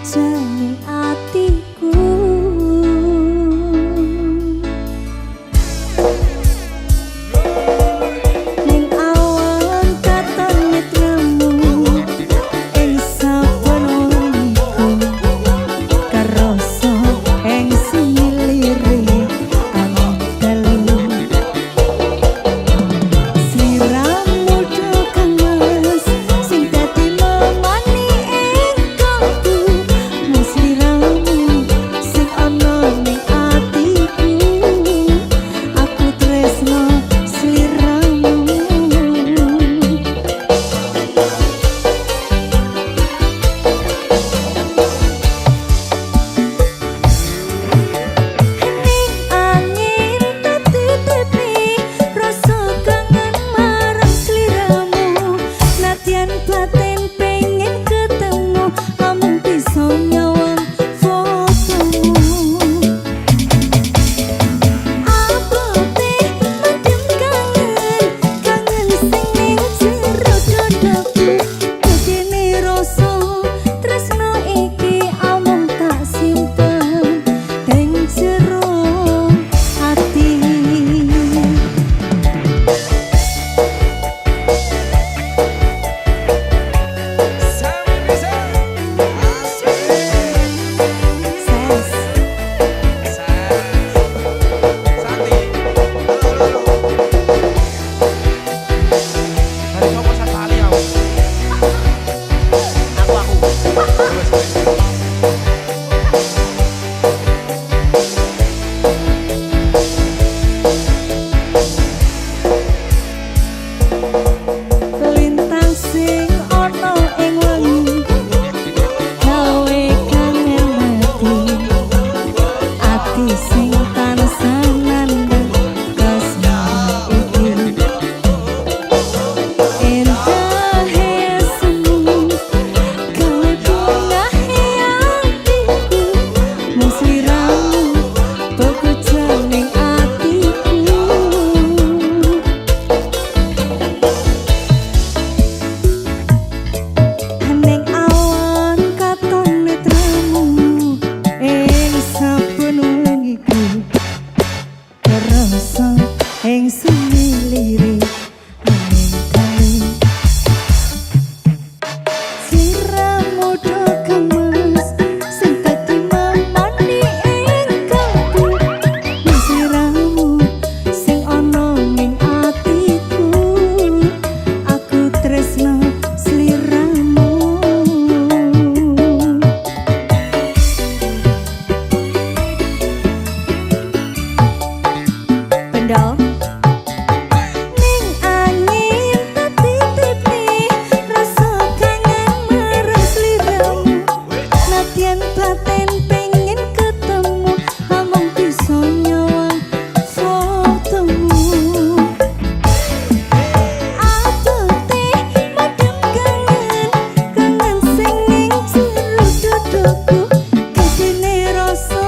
jane atiku. Ning awan katon netramu ing saben wengiku karoso ing similire angin dalu. Sliramu tekan mas sing dadi memani ing kalbu. Sliramu sing ana ning atiku. Aku tresno sliramu. Ning angin tatitipi rasa kangen marang sliramu. Nadyan batin pengen ketemu amung bisa nyawang fotomu. Abote madem kangen, kangen sing ning jero dadaku. Dadine rasa tresno iki amung tak simpen ing jero ati. Lintang sing ana ing wengi gawe kangen ati sing tansah nandhang kasih iki. Endahe semu gawe bungahe atiku. Mung sliramu tuku janing atiku. Ning awan katon netramu ing saben wengiku kerasa ing similire angin dalu. Sliramu tekan mas sing dadi memani ing kalbu. Sliramu sing ana ning atiku. Aku tresno sliramu. Pendol ning angin tatitipi rasa kangen marang sliramu. Nadyan batin pengen ketemu amung bisa nyawang fotomu. Abote madem kangen, kangen sing ning jero dadaku. Dadine rasa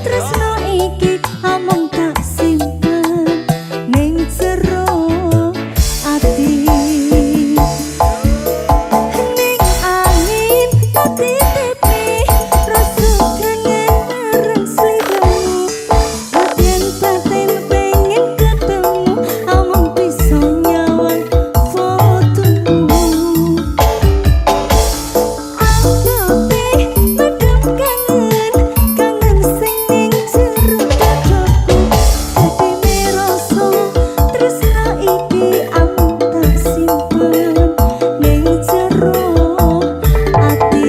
tresno iki amung tak simpen ning jero ati. Ning angin tatitipi rasa kangen marang sliramu. Nadyan batin pengen ketemu amung bisa nyawang fotomu. Abote madem kangen, kangen sing ning jero dadaku. Dadine rasa tresno iki amung tak simpen ning jero ati.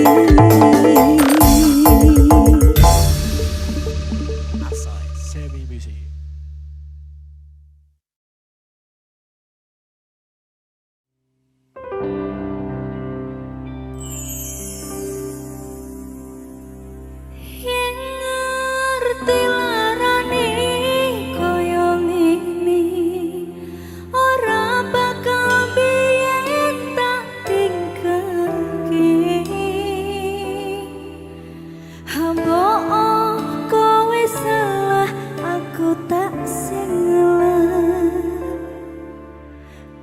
Semi Music. Yen ngerti larane kaya ngene ora bakal biyen tak tinggalke. Mbok kowe salah aku tak salah.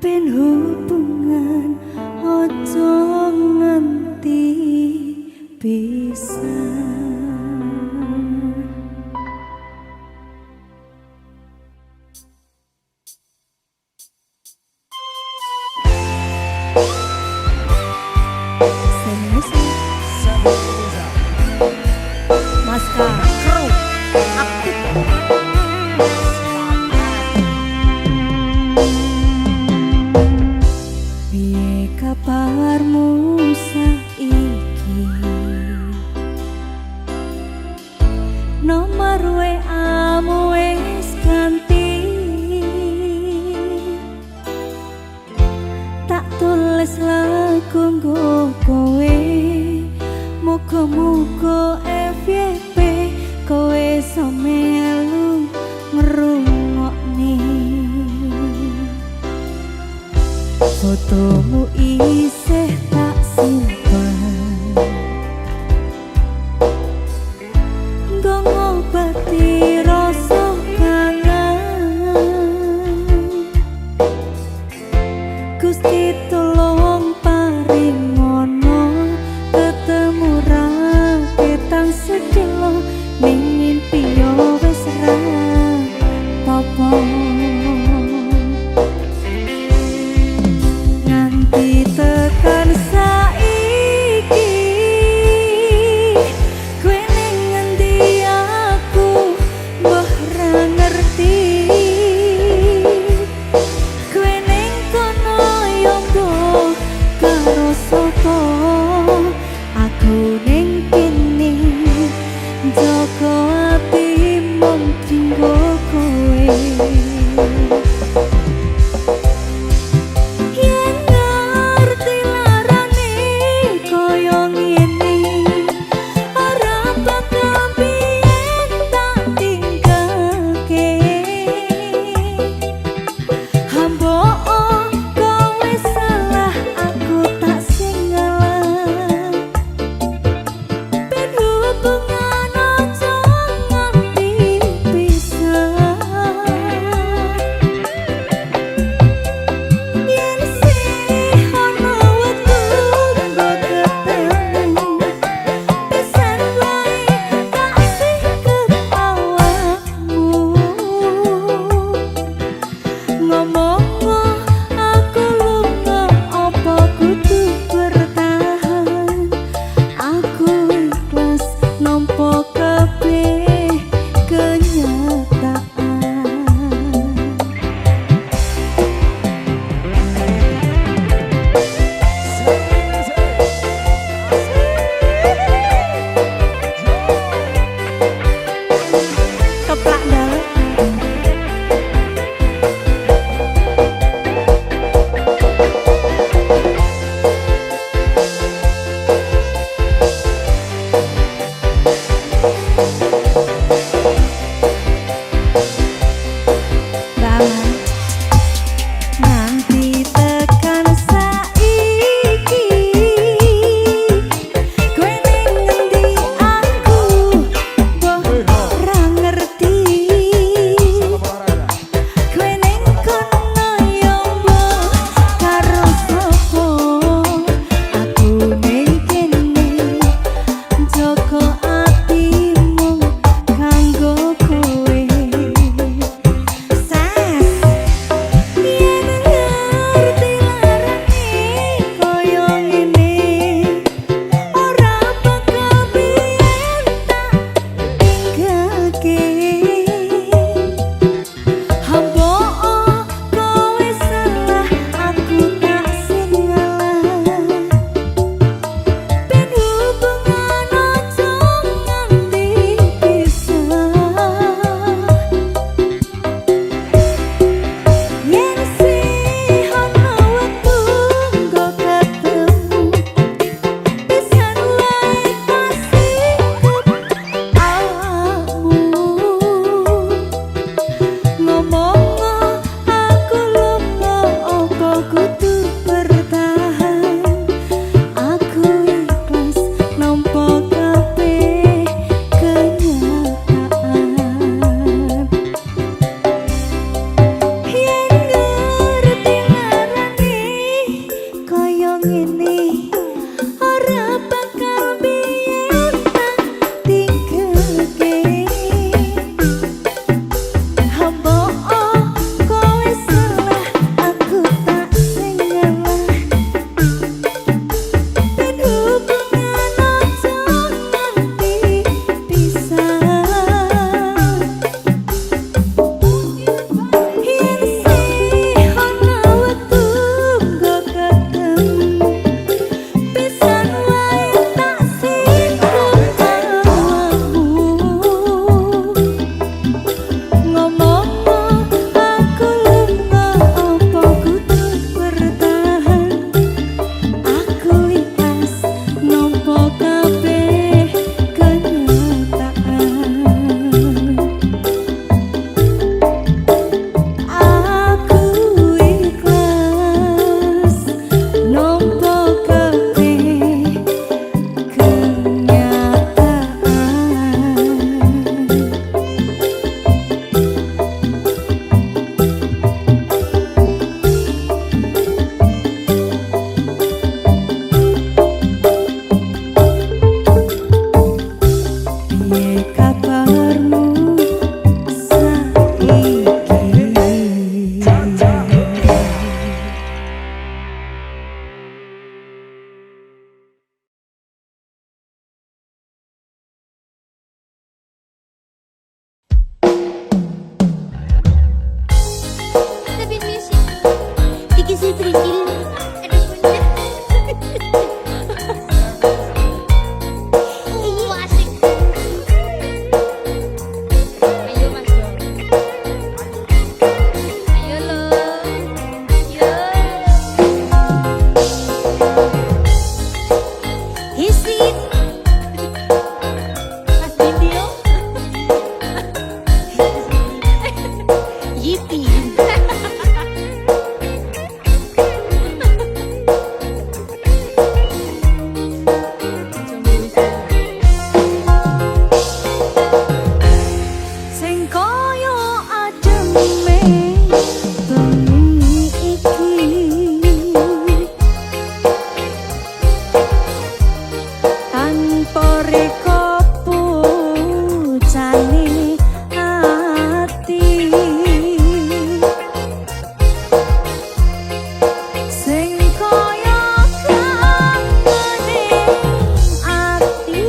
Ben hubungan ojo nganti bisa. kanggo kowe muga-muga FYP kowe samelu ngrungokne fotomu isih tak simpan nggo ngobati rasa Gusti tolong paringono ketemu ra ketang sedelo ning mimpi yo wis ra apa nganti tekan saiki Tapi musik bikin saya tergila. Ada punya. Asik. Ayo Mas Bro. Ayo lo. Yo. Isi. Mas video. Yippee. Sing koyo ademe bengi iki tanpa reka pucane ati sing koyo kangening ati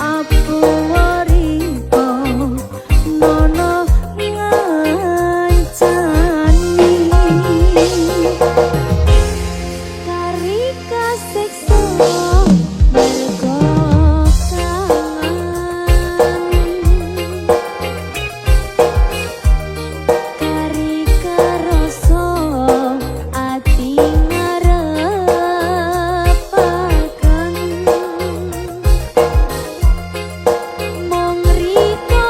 Apu wariko nono ngancani Karika sekso mergo kangen Karika rasa ati ngarepaken Mong riko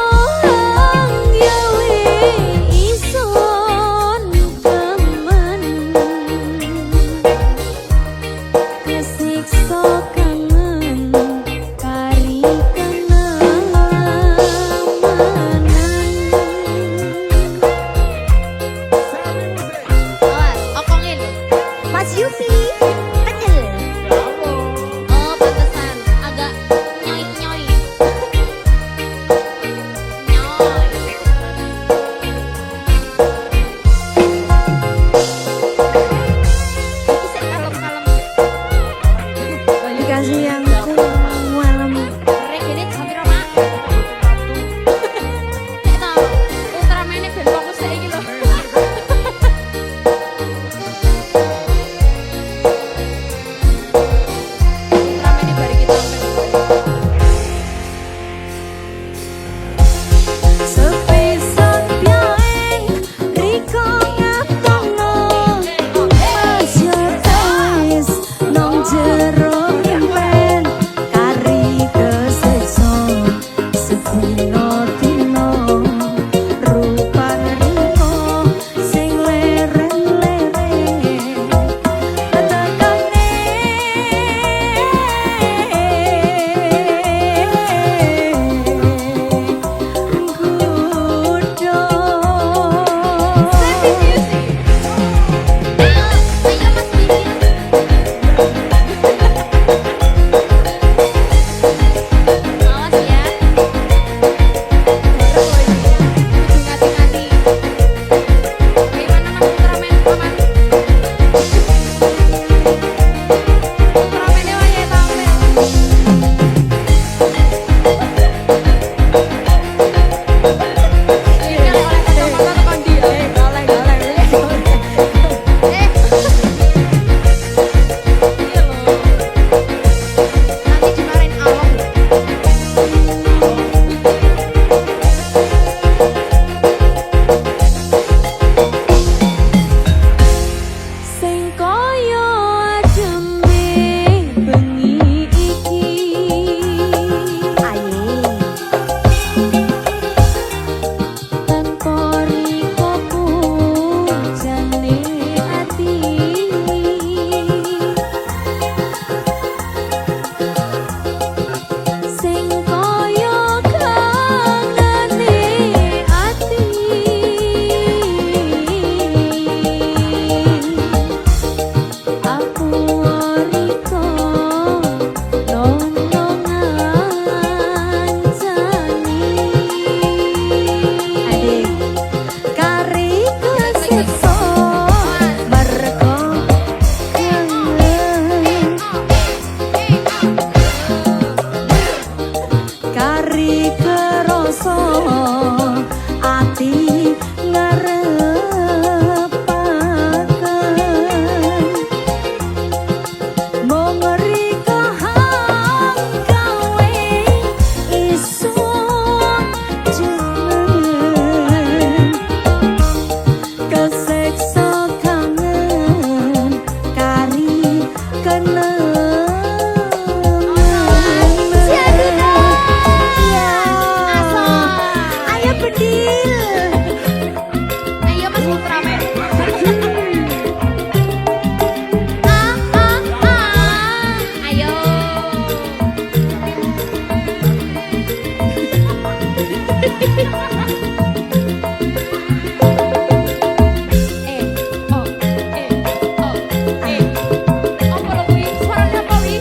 ati ngarepaken mong rika hang gawe iso jeneng keseksa kangen kari kenengan. Ayo bedil. Ayo Mas Ultraman. Ayo. Apa lo kuwi? Suaranya apa wi?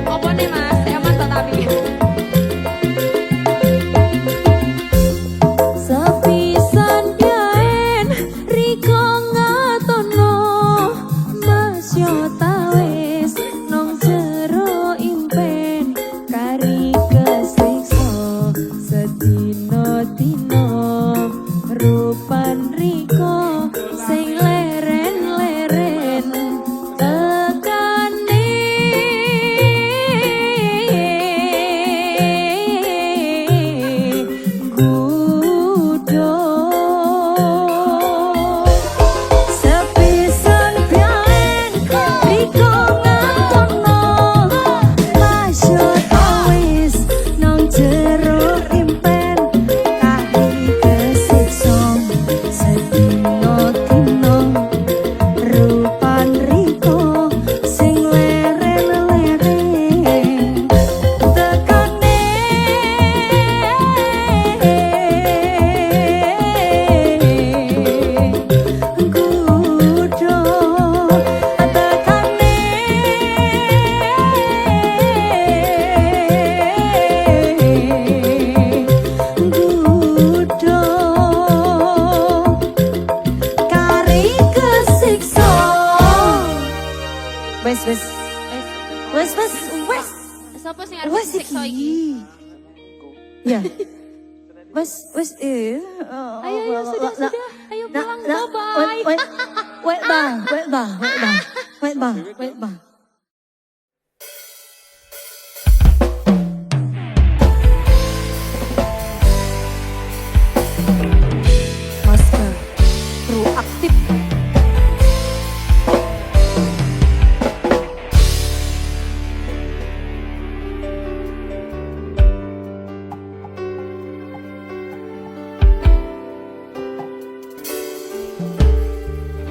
Apa nih Mas? Emang tak tapi. Sepisan biyen riko ngatono Mas yo tawis nang jero impen kari kesiksa sedina-dina rupan riko sing leren-leren tekane gudo sepisan biyen riko ngatono Mas yo tawis nang jero impen kari kesiksa sedina-dina rupan riko sing leren-leren tekane gudo tekane gudo kari kesiksa wes Siapa sing arep wes siksa iki? ya wes Ayo sudah. Ayo pulang bye. wait bang masker proaktif.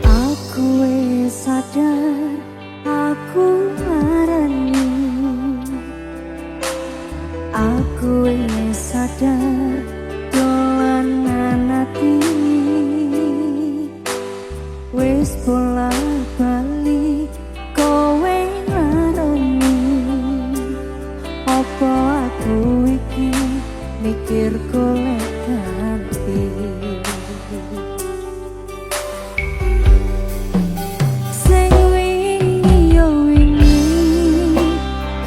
Aku wis sadar aku marani. Aku wis sadar dolanan ati. Wis bolak-balik kowe ngarani. Apa aku iki mikir golek ganti. Sing wingi yo wingi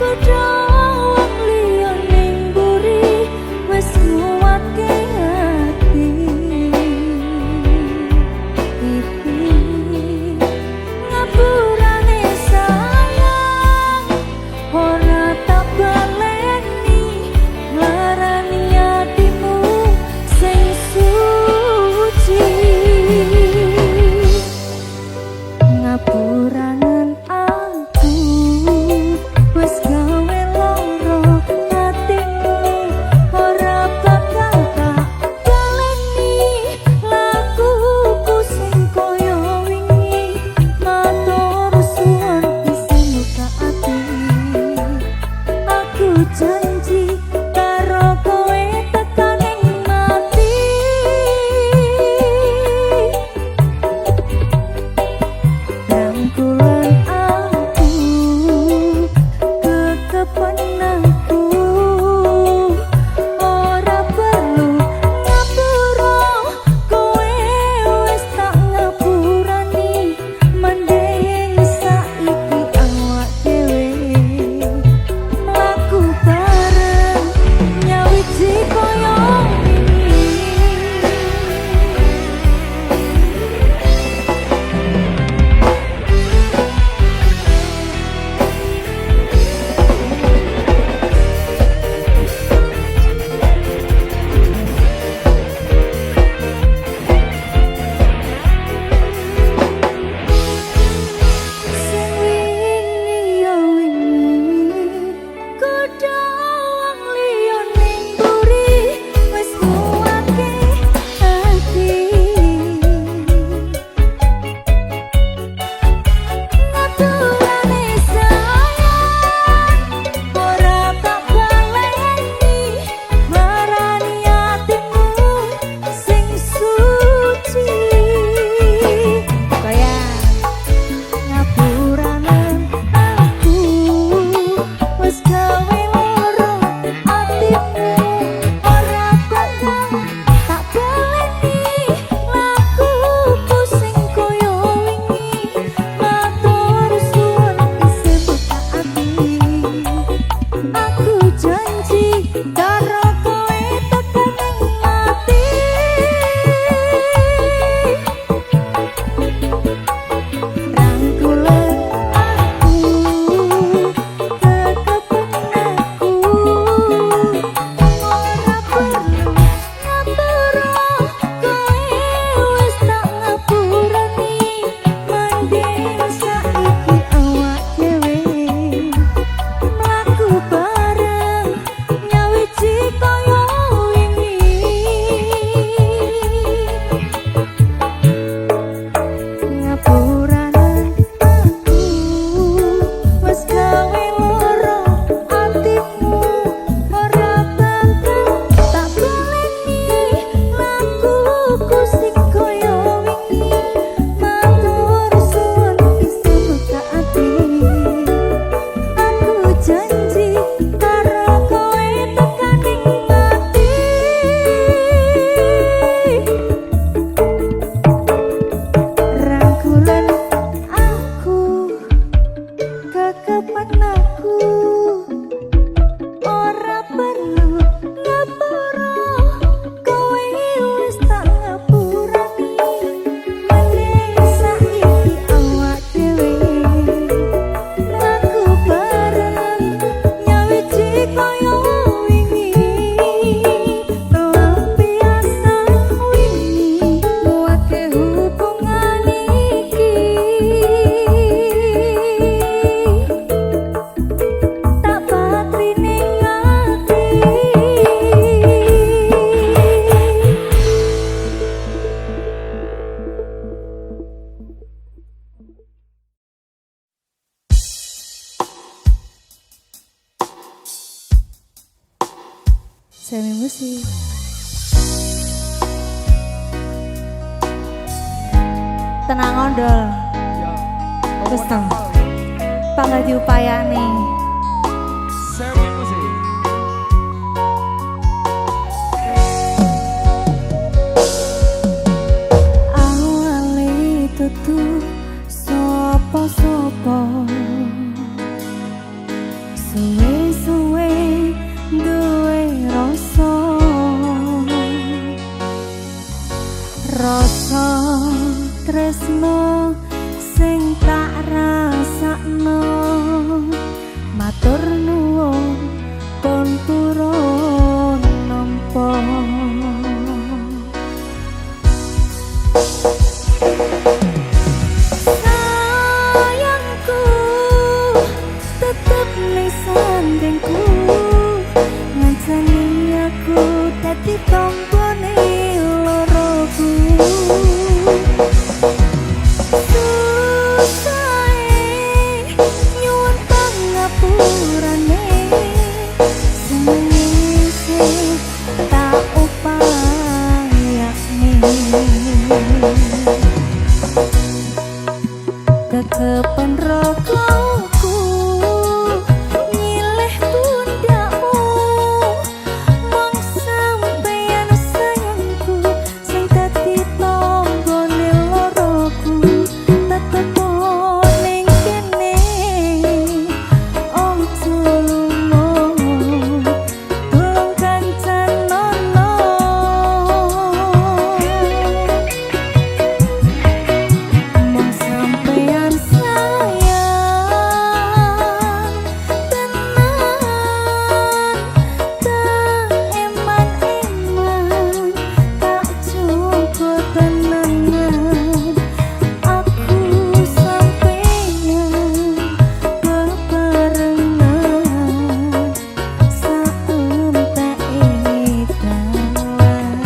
padha wong liya ning mburi wis nguwatke ati. Iki Semi Musik. Tenang ondol. Ya. Wis to. Pangga diupayani. Semi Musik. Awali tutu sopo-sopo, suwe-suwe duwe rasa, rasa tresno sing tak rasakno. Matur nuwun pun purun nampa. Sayangku tetep ning sandengku, ngancani aku dadi tombone loroku. Susahe nyuwun pangapurane, semenyi sing tak upayane. Kekepen rogoku nyilih pundakmu, mong sampeyan sayangku sing dadi tombone loroku. Tetep ning kene ojo lunga, tulung kancanono. Mong sampeyan sayang tenan, tak eman-eman, tak cukup tenanan. Aku sampeyan bebarengan saentek dalan.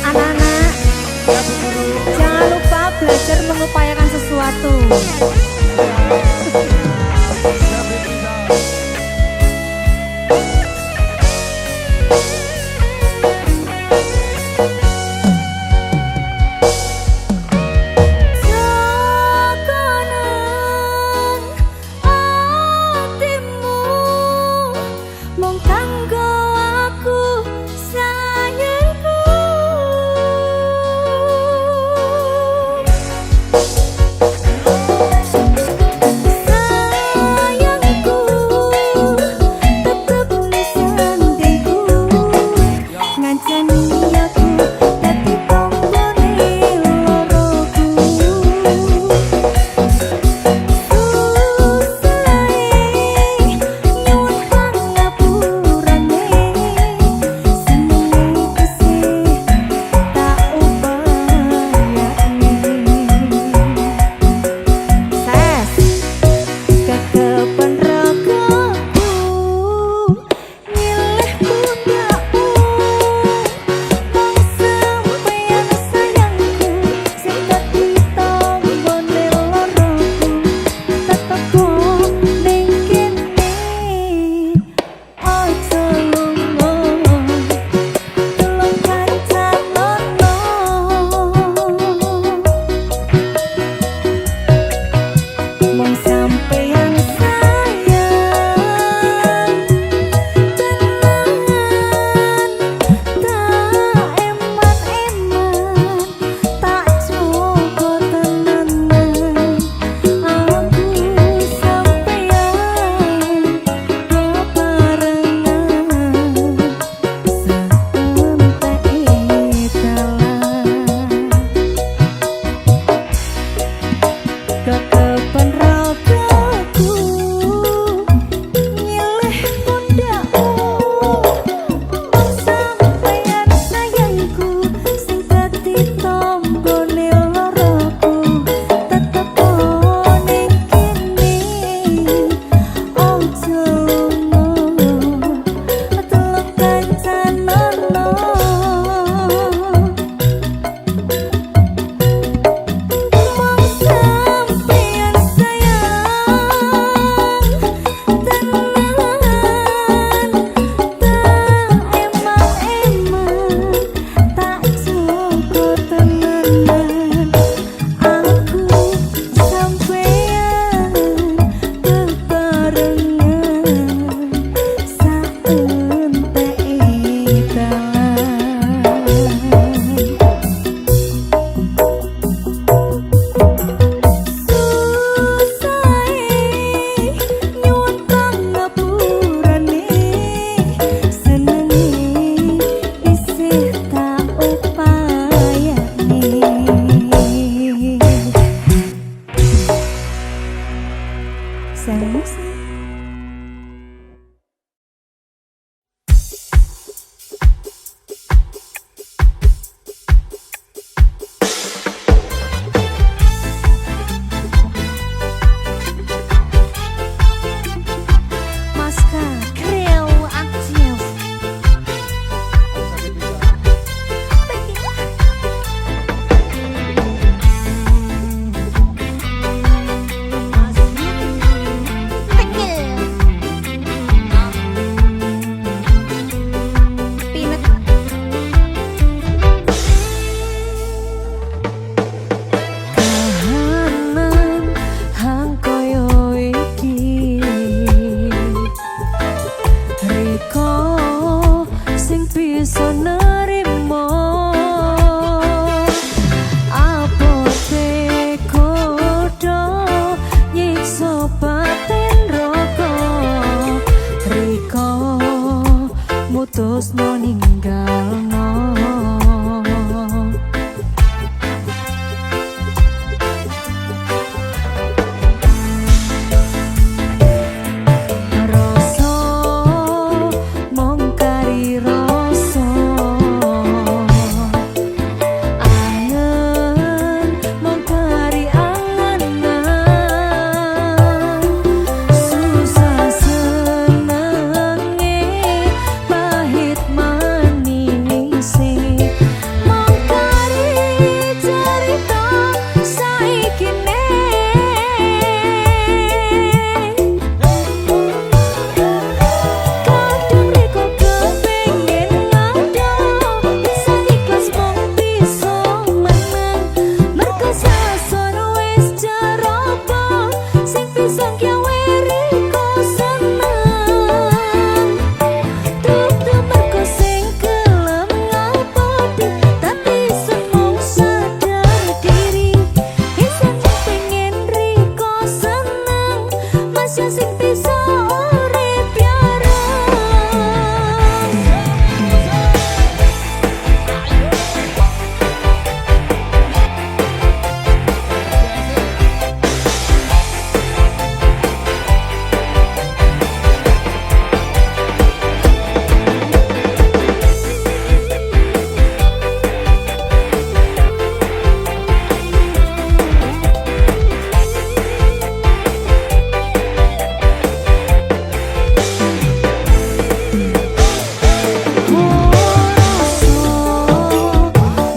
Anak-anak, Ya Bu Guru. jangan lupa belajar mengupayakan sesuatu. Semi Musik. Jokonan atimu mung kanggo aku sayangku. mutusno ninggalno. Rasa mung kari rasa, angen mung kari angenan, susah senenge pahit manise, mung kari cerita saikine. Kadang reko kepengen ngado, bisa ikhlas mung bisa menang. Mergo sason wis ceroba, sing bisa gawe reko seneng. Dudu mergo sing kelem ngapoti, tapi semung sadar diri. Isan pengen reko seneng, masih sing bisa urip bareng.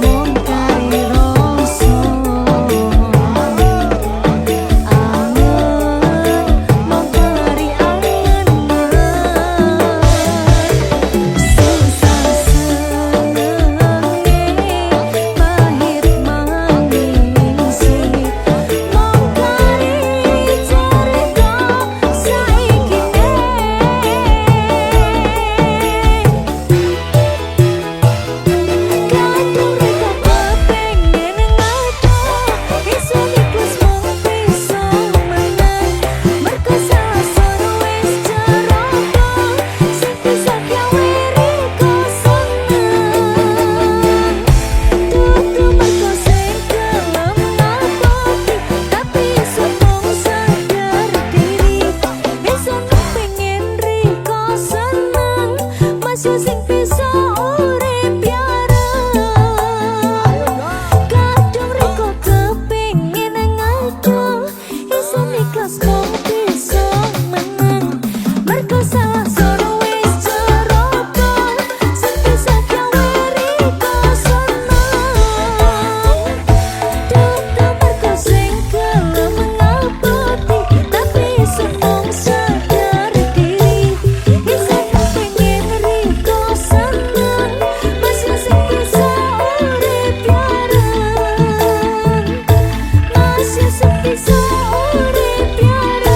Mung kari rasa, angen mung kari angenan, susah senenge pahit manise, mung kari cerita saikine. Kadang reko kepengen ngado, iso ikhlas mung bisa menang. Mergo sason wis ceroba, sing bisa gawe reko seneng. Dudu mergo sing kelem ngapoti, tapi iso mung sadar diri. Iso pengen reko seneng, masih sing bisa urip bareng. Kadang reko kepengen ngado, iso ikhlas mung bisa menang. Mergo sason wis ceroba, sing bisa gawe reko seneng. Dudu mergo sing kelem ngapoti, tapi iso mung sadar diri. Iso pengen reko seneng, masih sing bisa urip bareng. Masih sing bisa urip bareng.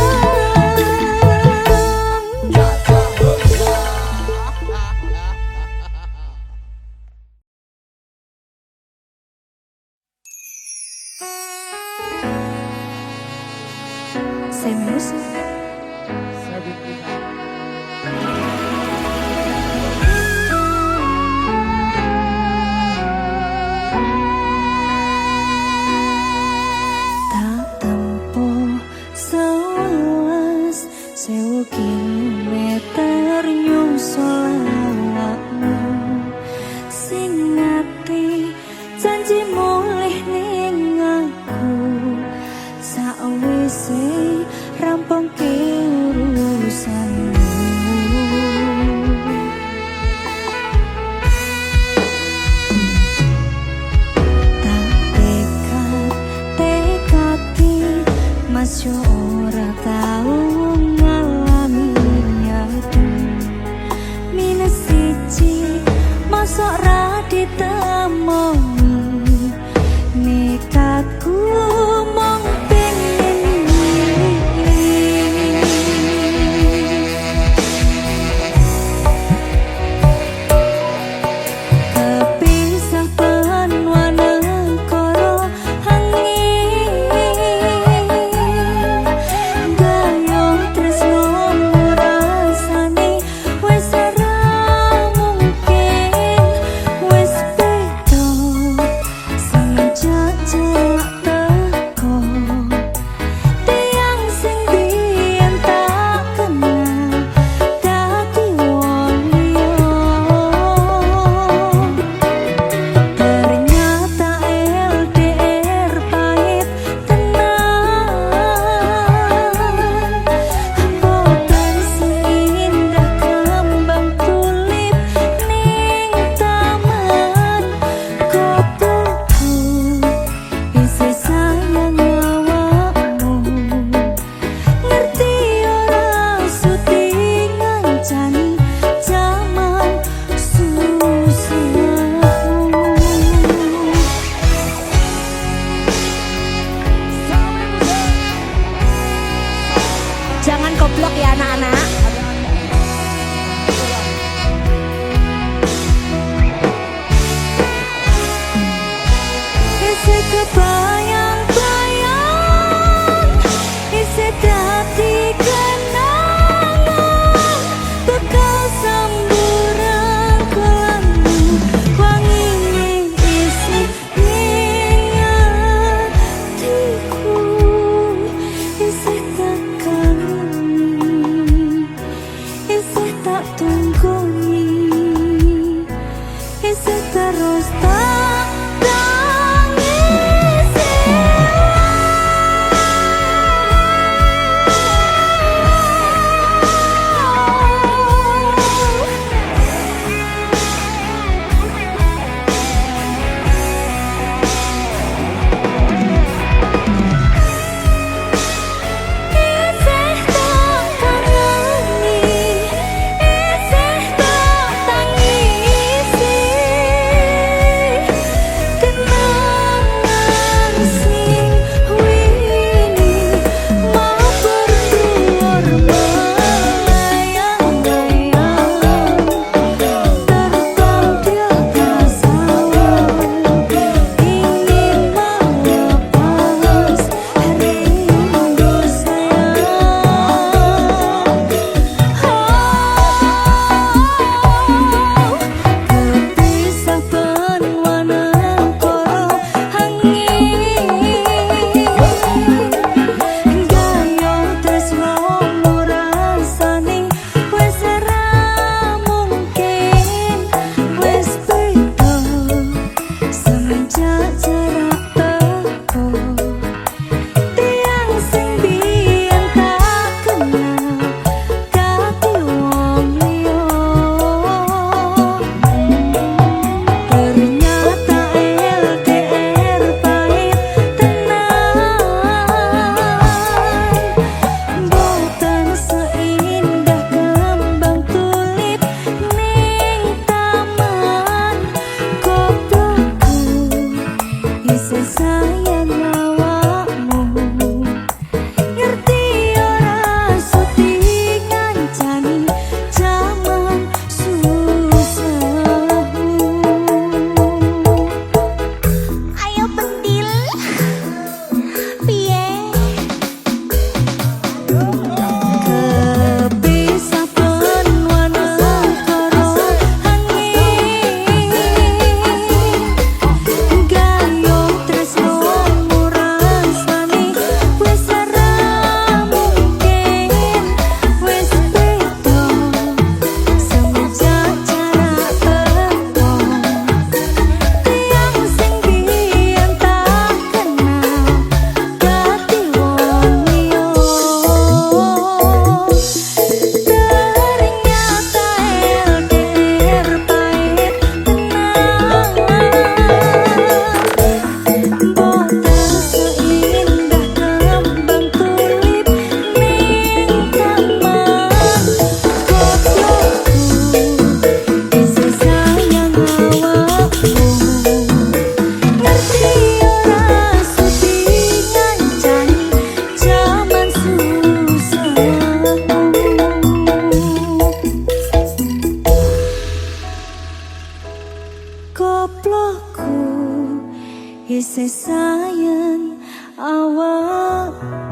isih sayang awakmu.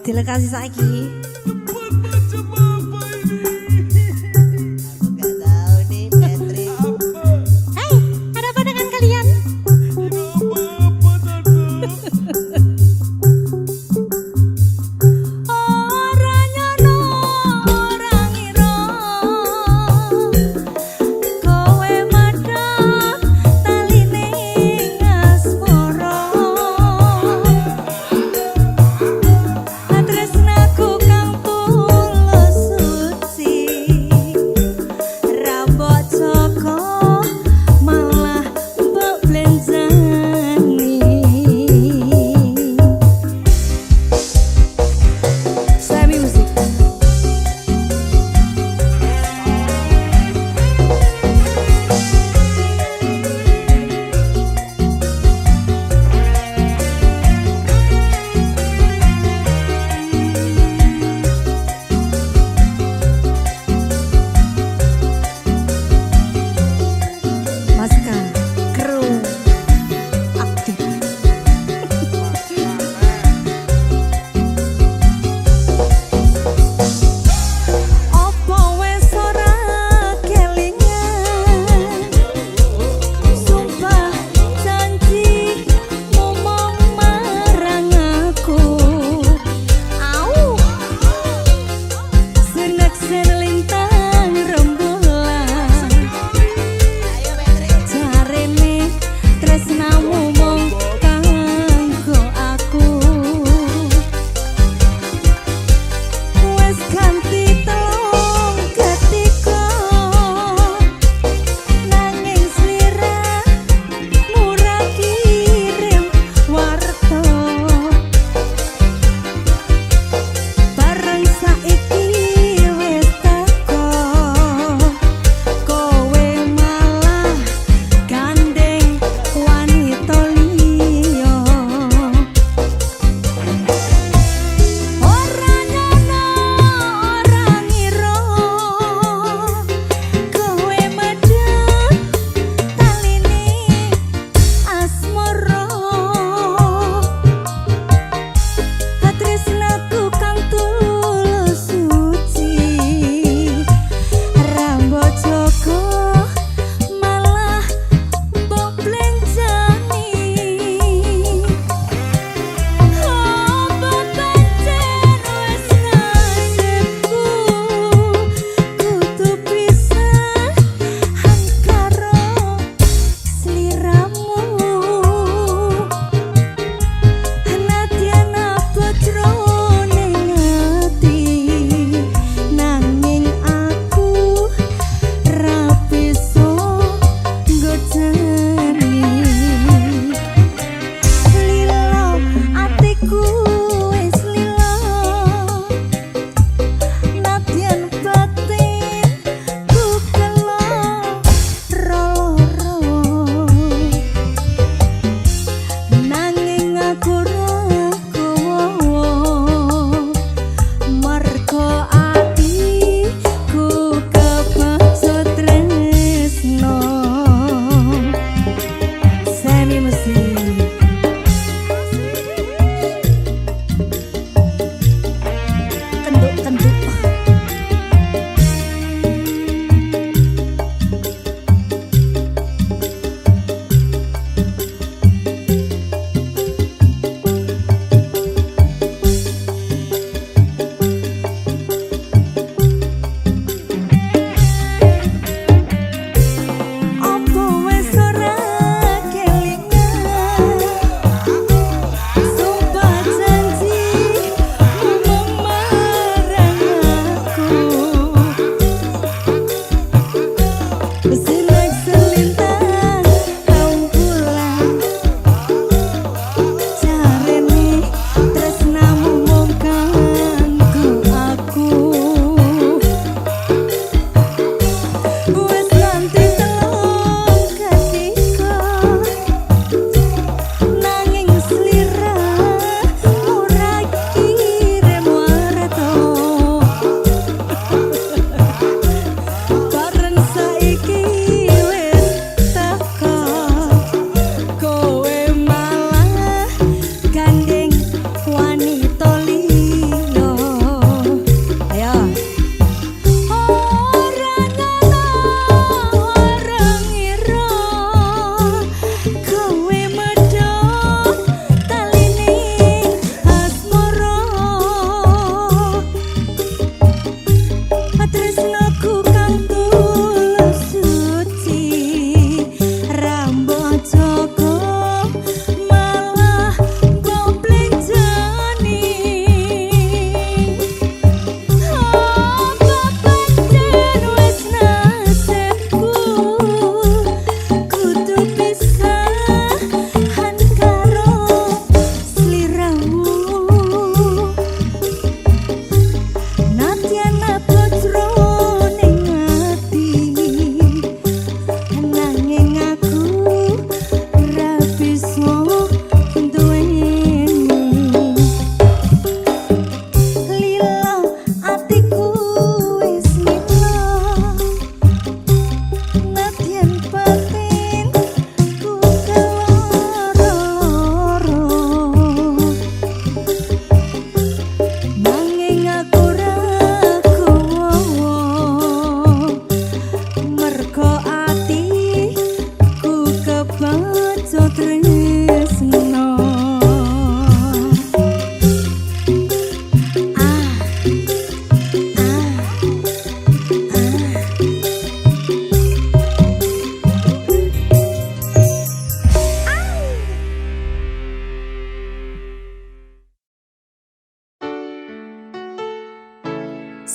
Dilekasi saiki. Tresnaku kang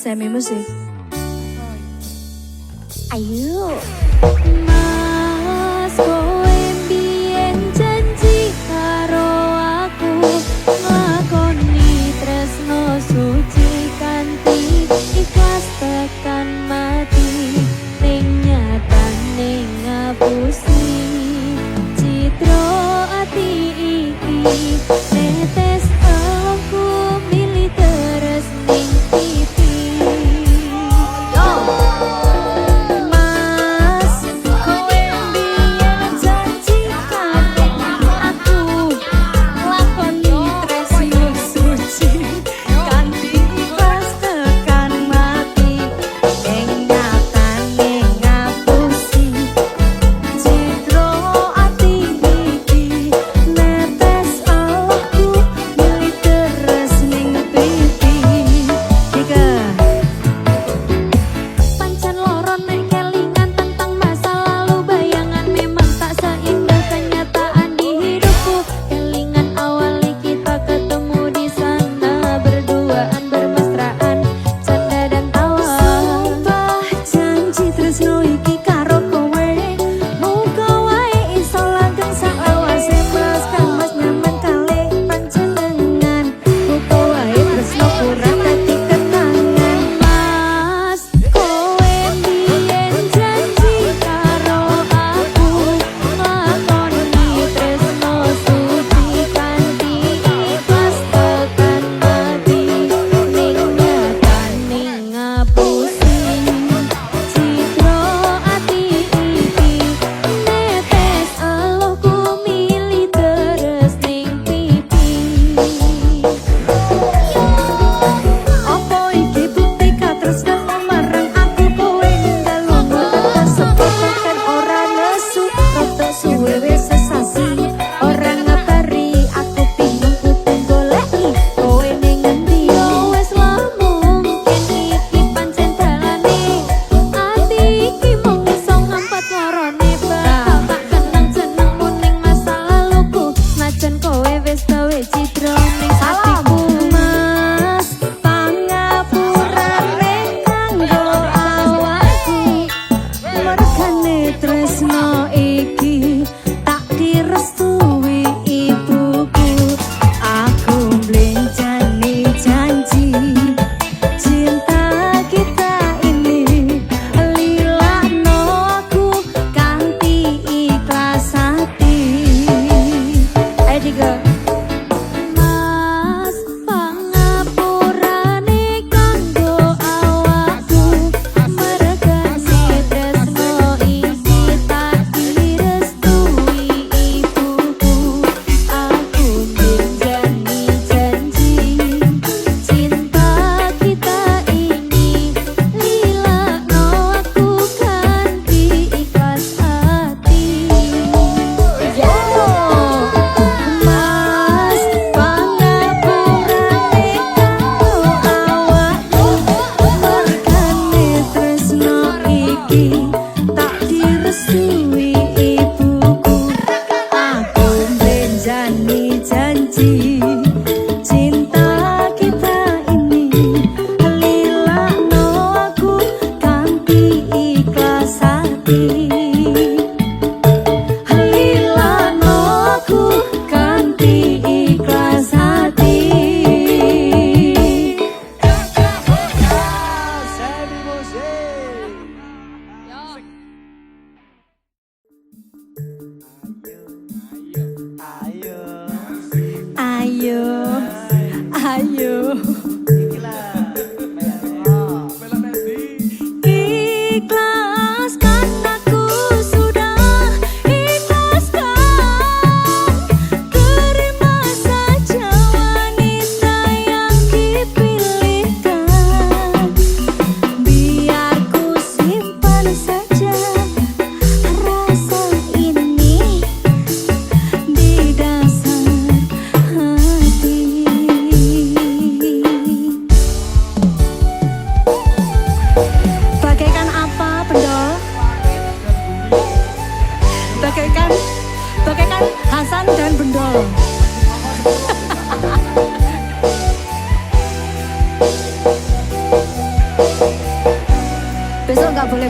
Semi musik. Ayo. Mas kowe biyen janji karo aku nglakoni tresno suci kanthi ikhlas tekan mati ning nyatane ngapusi citra ati iki netes aku milih terus ning pipi.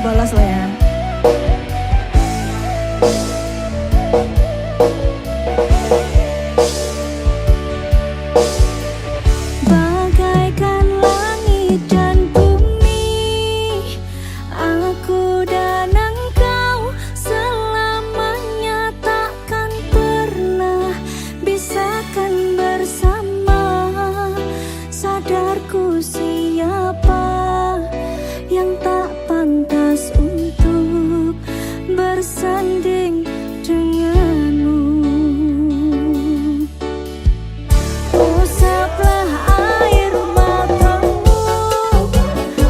balas lo ya. Bagaikan langit dan bumi, aku dan engkau selamanya takkan pernah bisakan bersama. Sadarku siapa yang tak pantas untuk bersanding denganmu. Usaplah air matamu,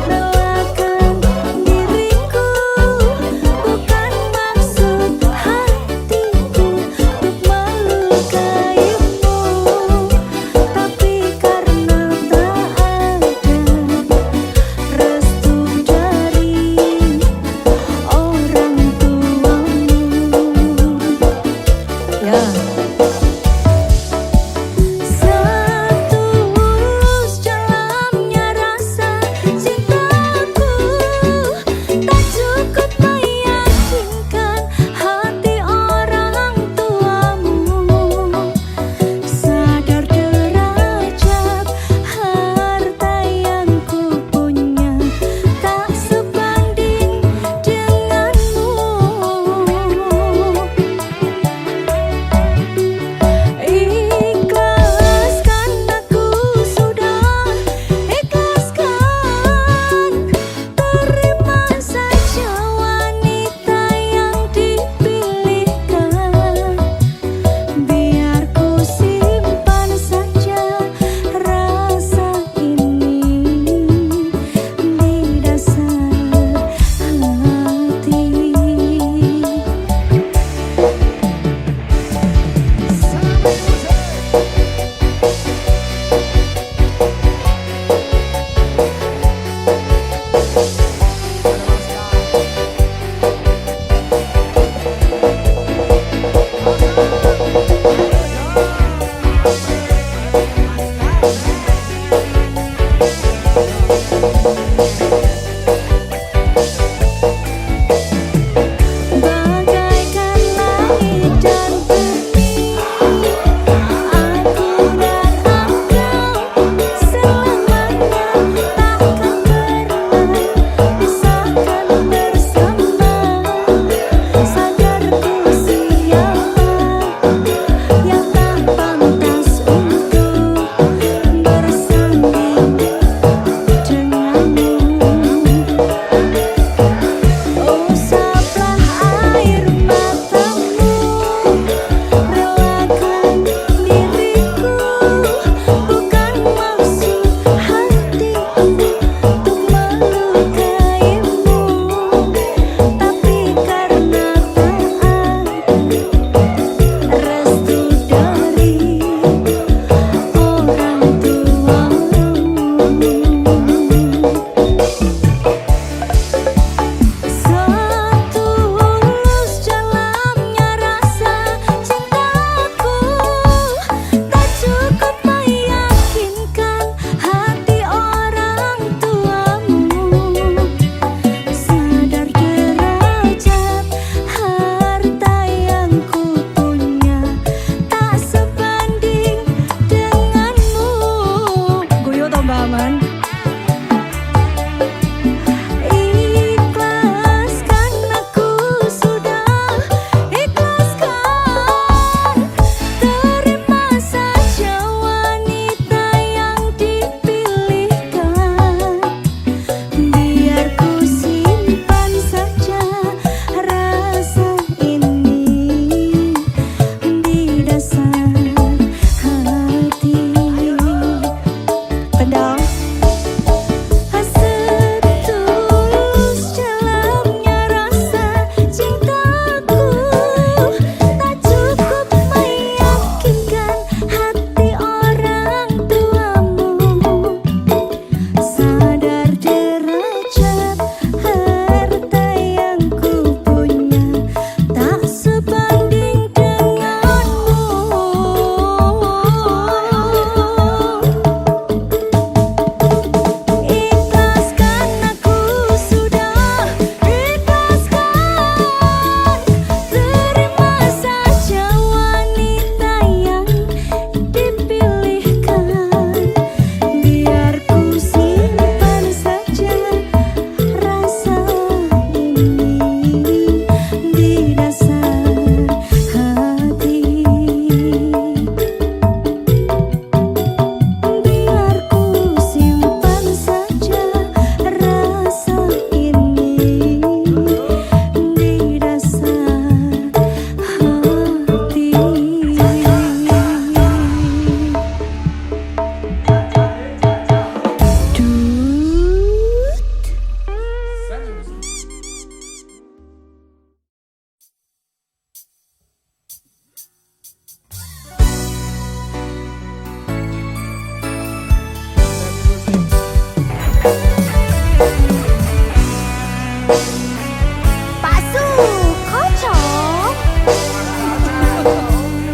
relakan diriku, bukan maksud hatiku untuk melukaimu, tapi karena tak ada restu dari orang tuamu. Ya. Setulus dalamnya rasa cintaku, tak cukup meyakinkan hati orang tuamu. Sadar derajat harta yang ku punya tak sebanding denganmu.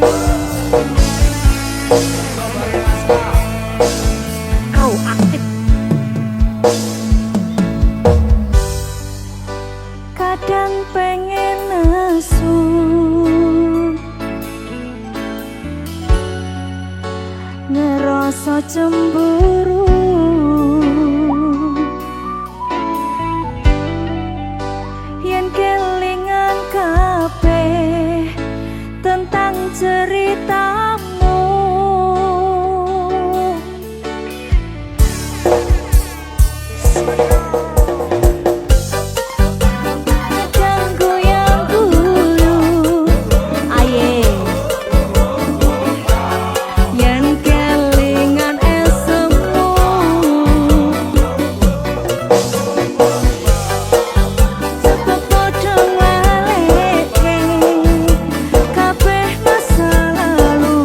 Kau aktif. Kadang pengen nesu ngerasa cemburu yen kelingan kabeh tentang ceritamu. Ganggu yang dulu, aye. Yen kelingan esemu, sebab padha ngalehke kabeh masa lalu.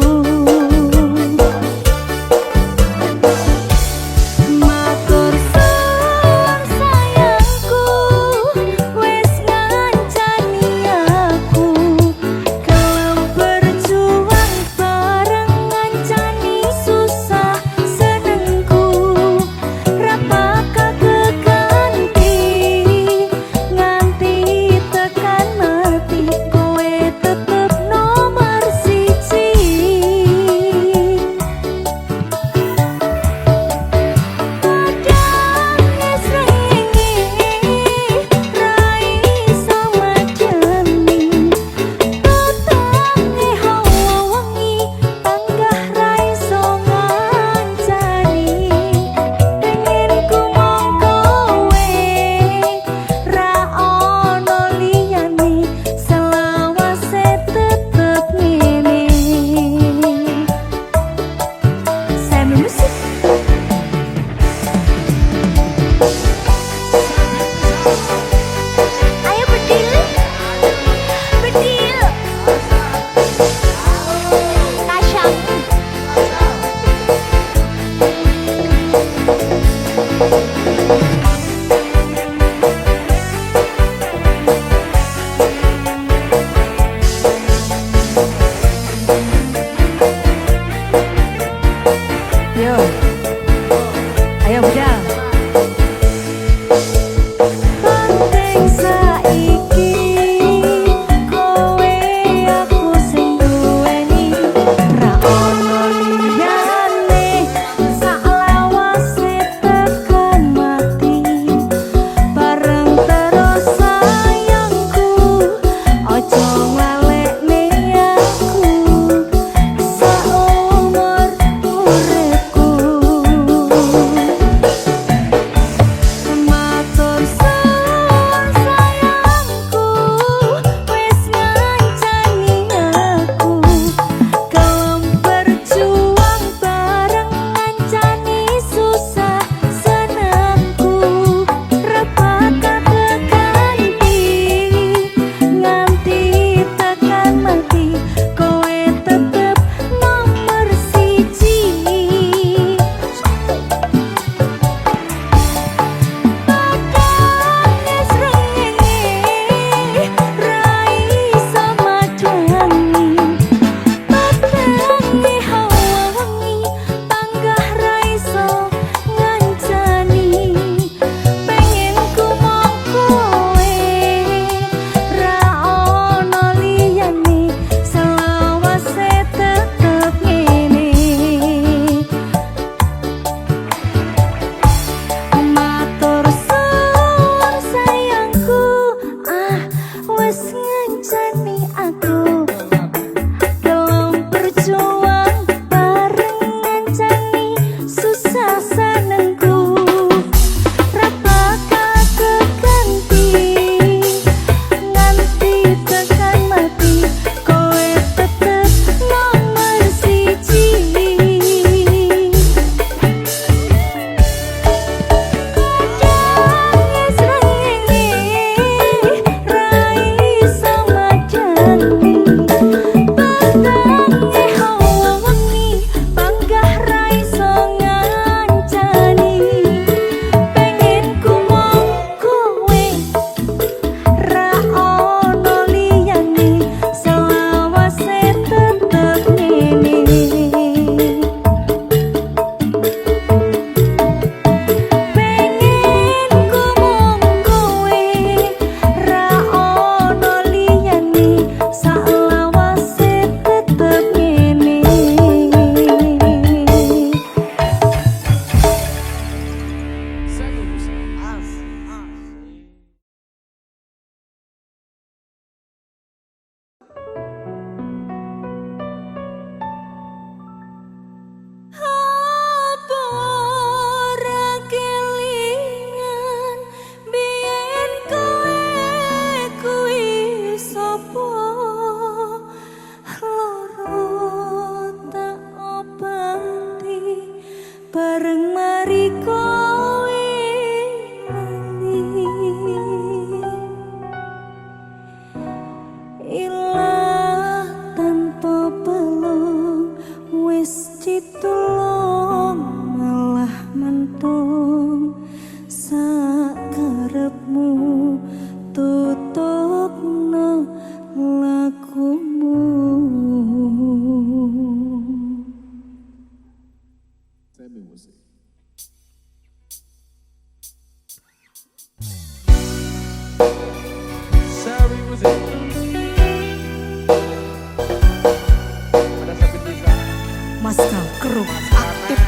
Mas Kang Keruk aktif.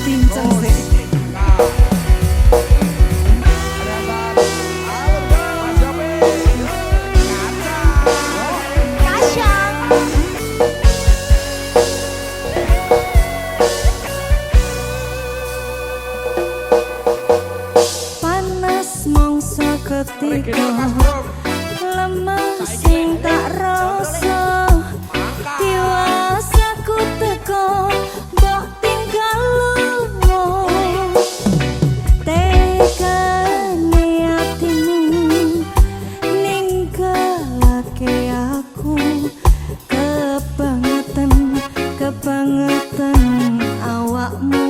Pincang sih. Panas mongso ketika lemah sing tak rasa diwasaku teko mbok tinggal lunga tekane atimu ninggalake aku kebangetan awakmu.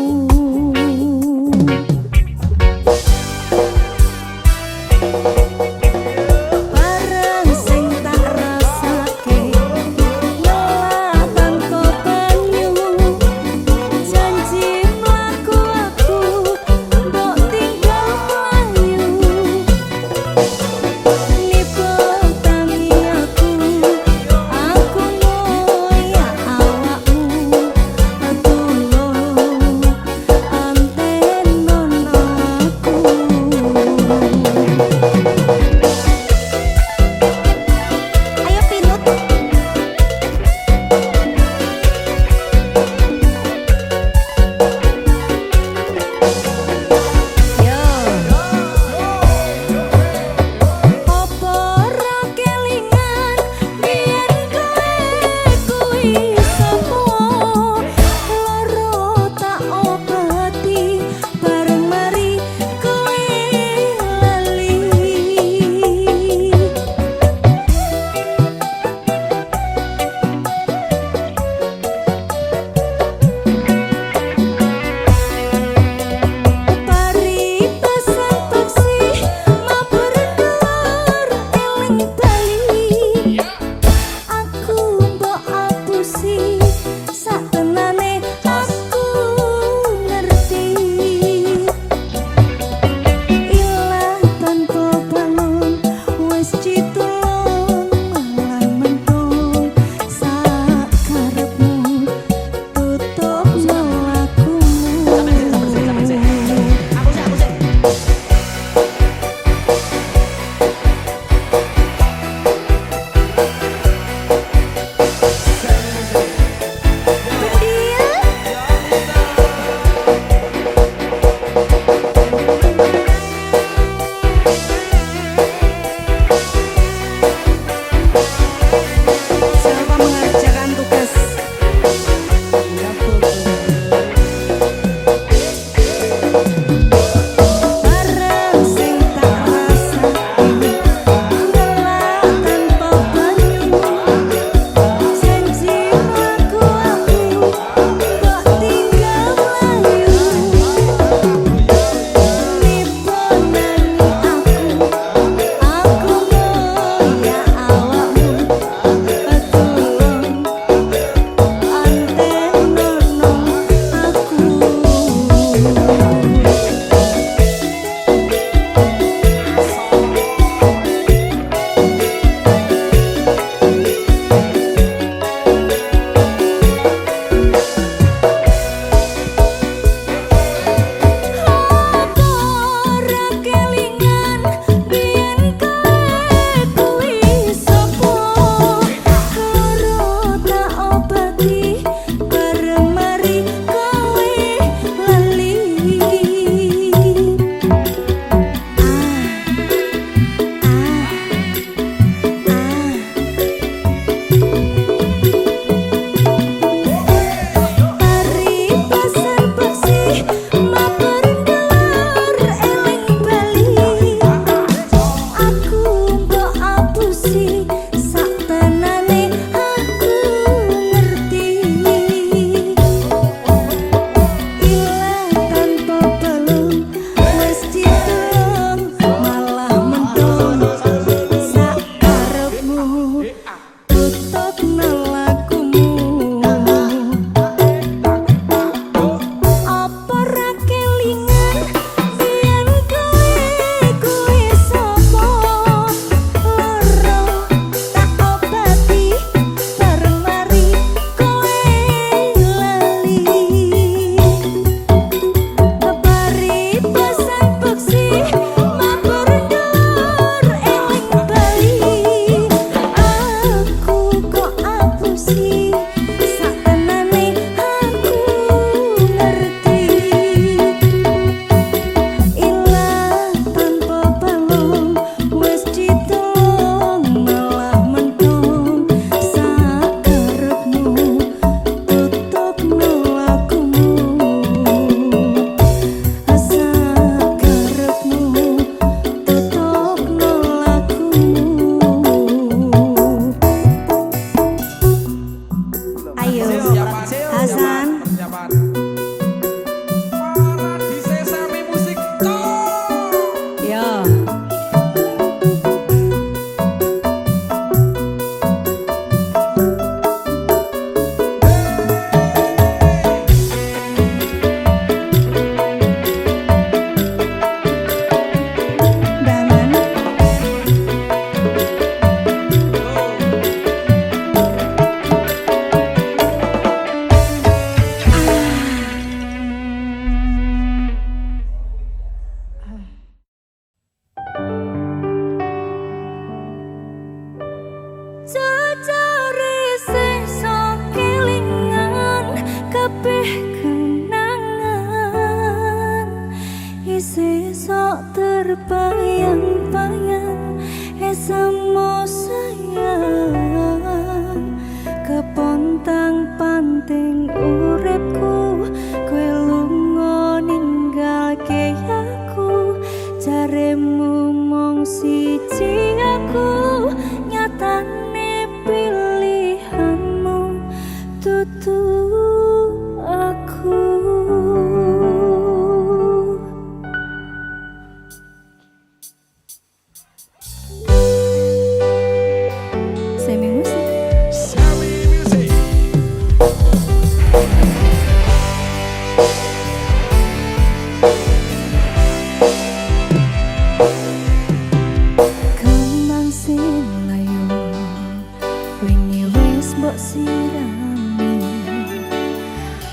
sirami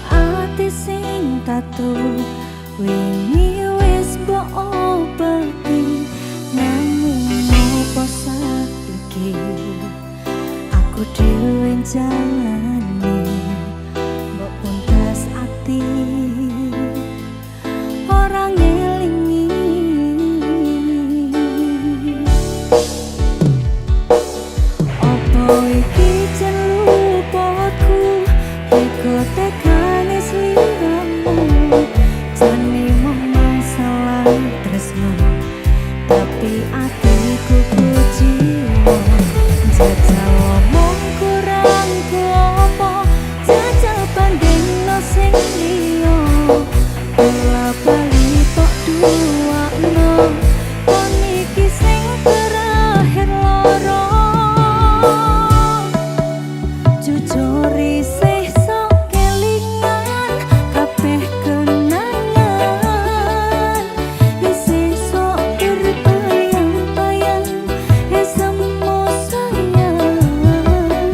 ati sing tatu wingi wis mbok obati namung apa saiki aku dhewe jalani mbok puntes ati ora ngelingi opo iki celupotku teko tekane sliramu jane memang salah tresno tapi atiku kujiwa jajal omong kurang apa jajal bandingno sing liya bola bali tok duakno kon iki sing terakhir loro jujur isih sok kelingan kabeh kenangan isih sok terbayang-bayang semu sayang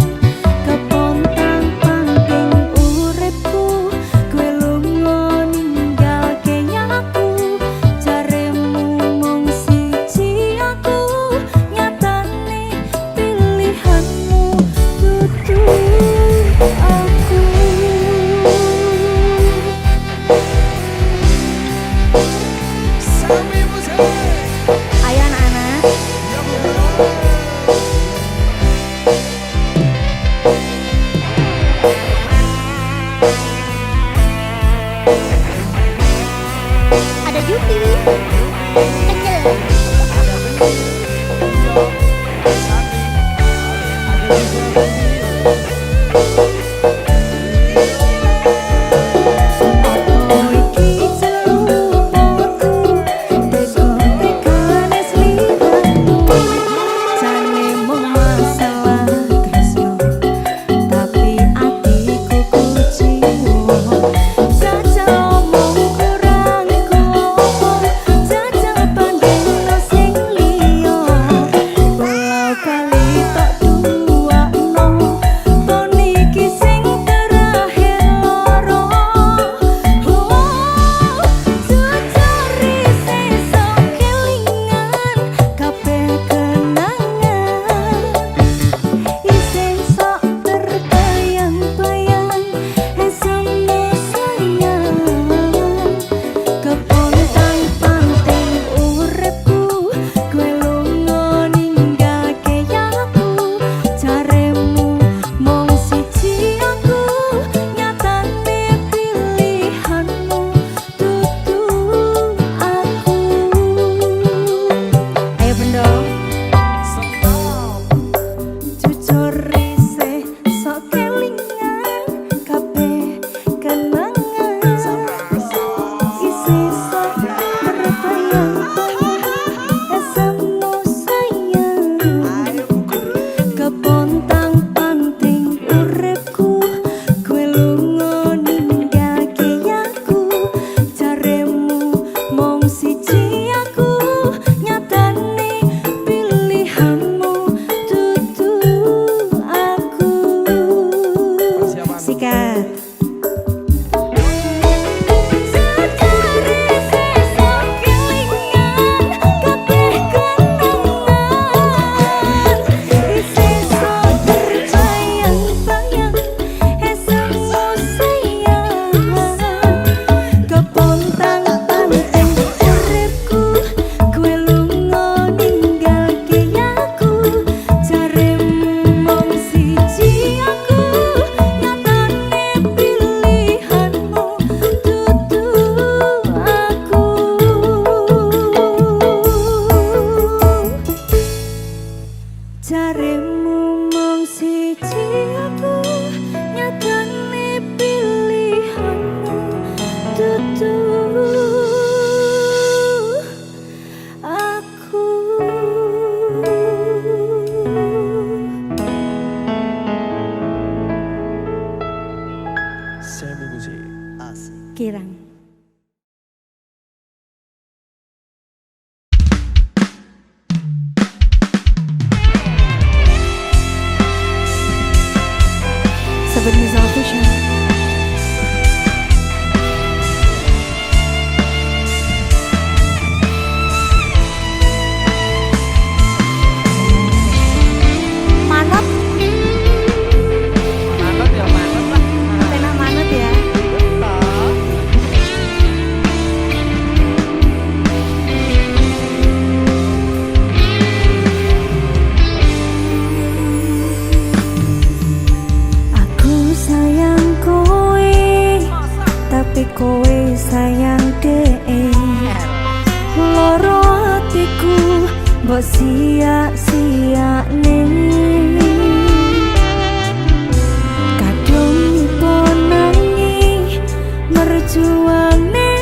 kepontang panting uripku kowe lunga ninggalke nyaku jaremu mung siji aku nyatane pilihanmu dudu aku Sami Musik. ayo anak-anak Ya Bu Guru. ada Yupi kecil Ada Bening, Yo, Sami, ada juga oh iki celupotku teko tekane sliramu jane mung masalah tresno tapi atiku kujiwa jajal omong kurang apa jajal bandingno sing liya bola bali tok duakno kon iki sing terakhir loro jujur isih sok kelingan kabeh kenangan isih sok terbayang-bayang semu sayang kepontang panting uripku kowe lunga ninggalke aku jaremu mung siji aku nyatane pilihanmu dudu aku ayo bendo jujur isih sok kelingan kabeh kenangan isih sok terbayang-bayang semu sayang kepontang panting uripku kowe lunga ninggalke aku jaremu mung siji aku nyatane pilihanmu dudu aku sikat kepontang panting uripku kowe lunga ninggalke aku jaremu mung siji aku nyatane pilihanmu dudu aku jaremu mung siji aku nyatane pilihanmu dudu aku Sami Musik. kirang Sobat Misal Fusion. Manut, Manut ya manut lah. tenang manut ya. Aku sayang kowe, tapi kowe sayang dee. Loro hatiku mbok sia-siane. Kadung ponangi merjuane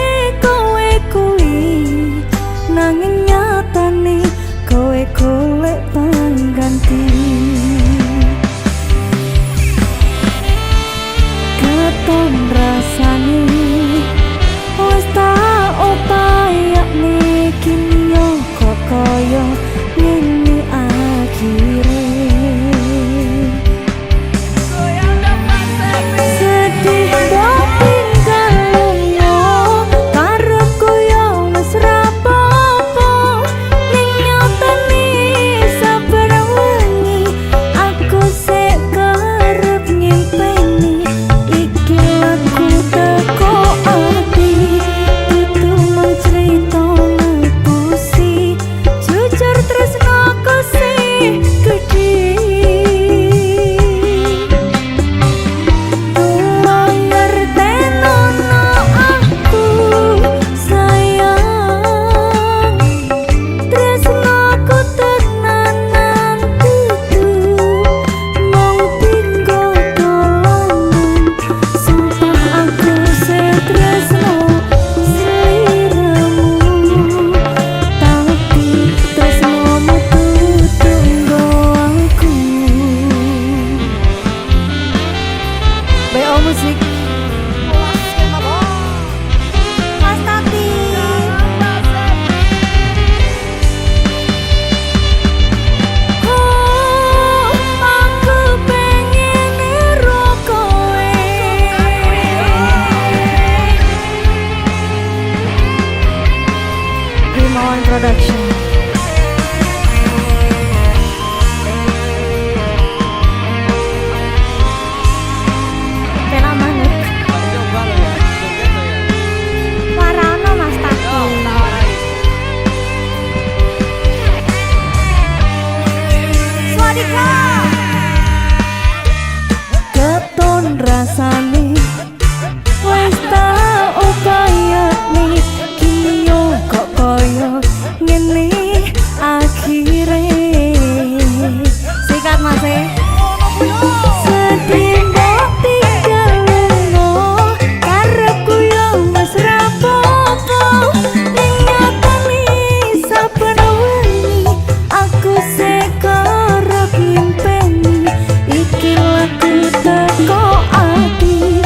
kowe kuwi, nanging nyatane kowe golek pangganti. Keton rasane wis tak upayane kini yo kok koyo ngene akhire. Sedih mbok tinggal lunga, karepku yo wis rapopo. Ning nyatane saben wengi aku sik kerep nyimpeni. Iki lagu teko ati, itu mencerita pusi. Jujur tresnoku sih gedhe. Mangertenono aku sayang, tresnoku tenanan dudu mung tinggo dolanan. Sumpah aku setresno sliramu, tapi tresnomu tunggu aku. BO Musik Mas Tati. Oh, aku pengen niru kowe. Himawan Production. Pena manut Coba lo ya. Joget lo ya. warana Mas Tati. Yo, tawarai. Swadika. Keton rasane wis tak upayane kini yo kok koyo ngene akhire. Sikat Mas e. Sedih mbok tinggal lunga, karepku yo wis rapopo. Ning nyatane saben wengi aku sik kerep nyimpeni. Iki lagu teko ati,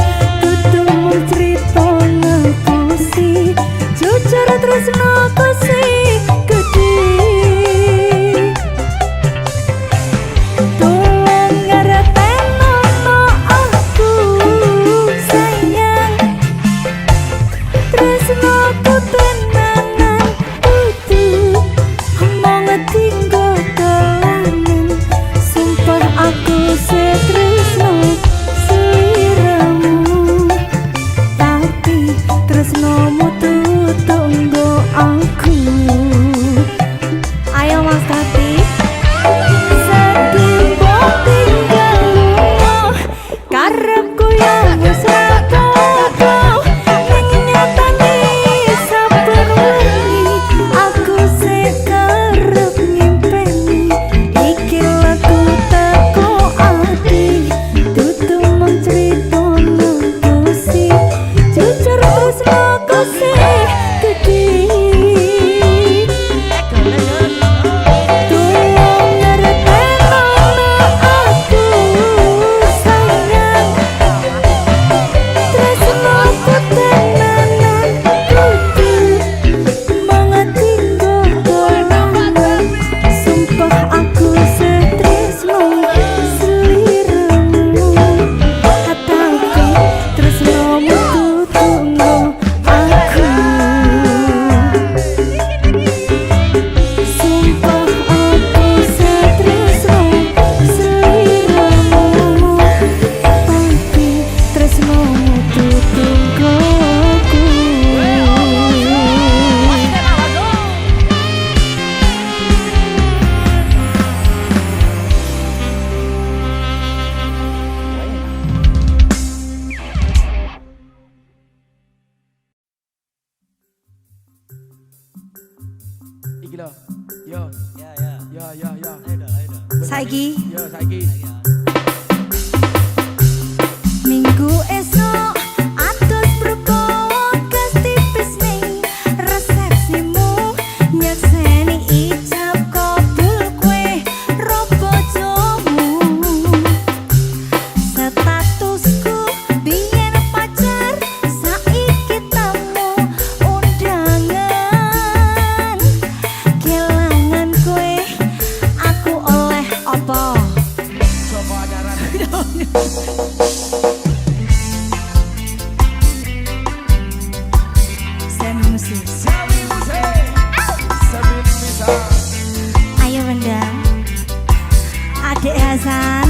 saiki. Yo saiki. Minggu esok atus berpokas tipis ning resepsimu nyakseni ijab kabul kue robojomu. Statusku biyen pacar saiki tamu undangan. Kelangan kue aku oleh apa? Sopo ajaran. Semi musik. Sawi musik. Sabit bisa. Ayo Benda. Adik Hasan.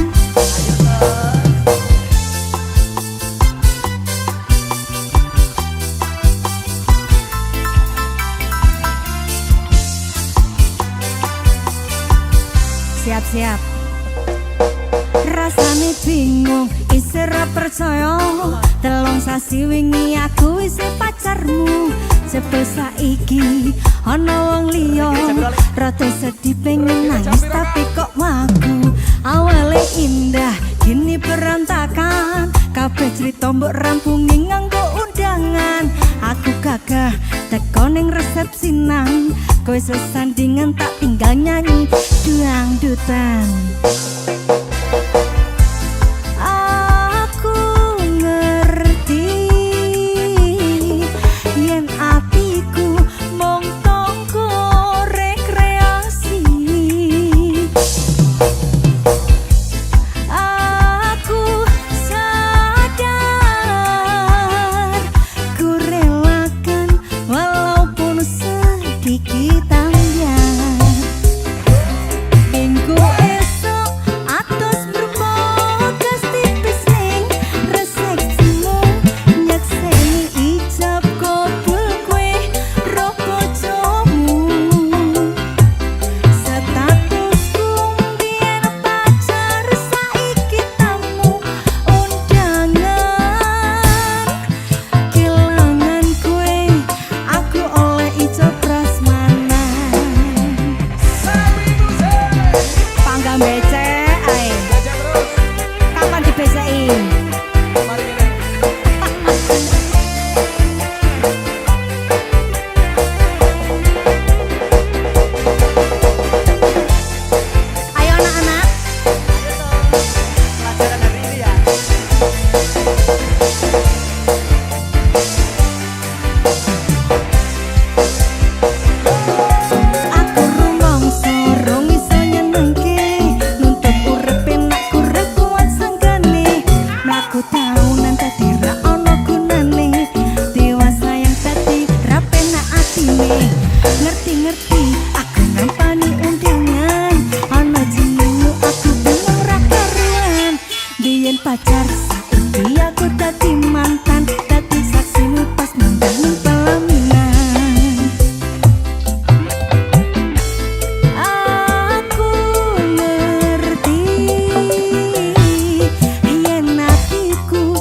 Siap-siap. Rasane bingung, isih ra percaya. Telung sasi wingi aku isih pacarmu. Jebul saiki ana wong liya. Rada sedih pengen nangis tapi kok wagu. Awale indah, kini berantakan. Kabeh crita mbok rampungi nganggo undangan. Aku gagah teko ning resepsi nang. Kowe sesandingan tak tinggal nyanyi dangdutan. Aku ngerti yen atiku mung tangga rekreasi. Aku sadar ku relakan walaupun sedikit ambiar. Minggu esok atus berpokas tipis ning resepsimu nyakseni ijab kabul kue robojomu. Statusku biyen pacar saiki tamu undangan. Kelangan kue aku oleh ijab prasmanan. Sawi musik. Panggang becek ae. Belajar terus. Kapan dibeceki? Mari kita. Ayo anak-anak. Pelajaran hari ini ya. Aku rumangsa rong iso nyenengke. Nuntut urip enak kurang kuat sanggane. Mlaku taunan dadi ra ono gunane. Dewasa yang dadi ra penak atine. Ngerti-ngerti aku nampani undangan. Ana jenengmu aku bingung ra karuan. Biyen pacar saiki aku dadi mantan. Dadi saksimu pas nandang pelaminan. Aku ngerti yen atiku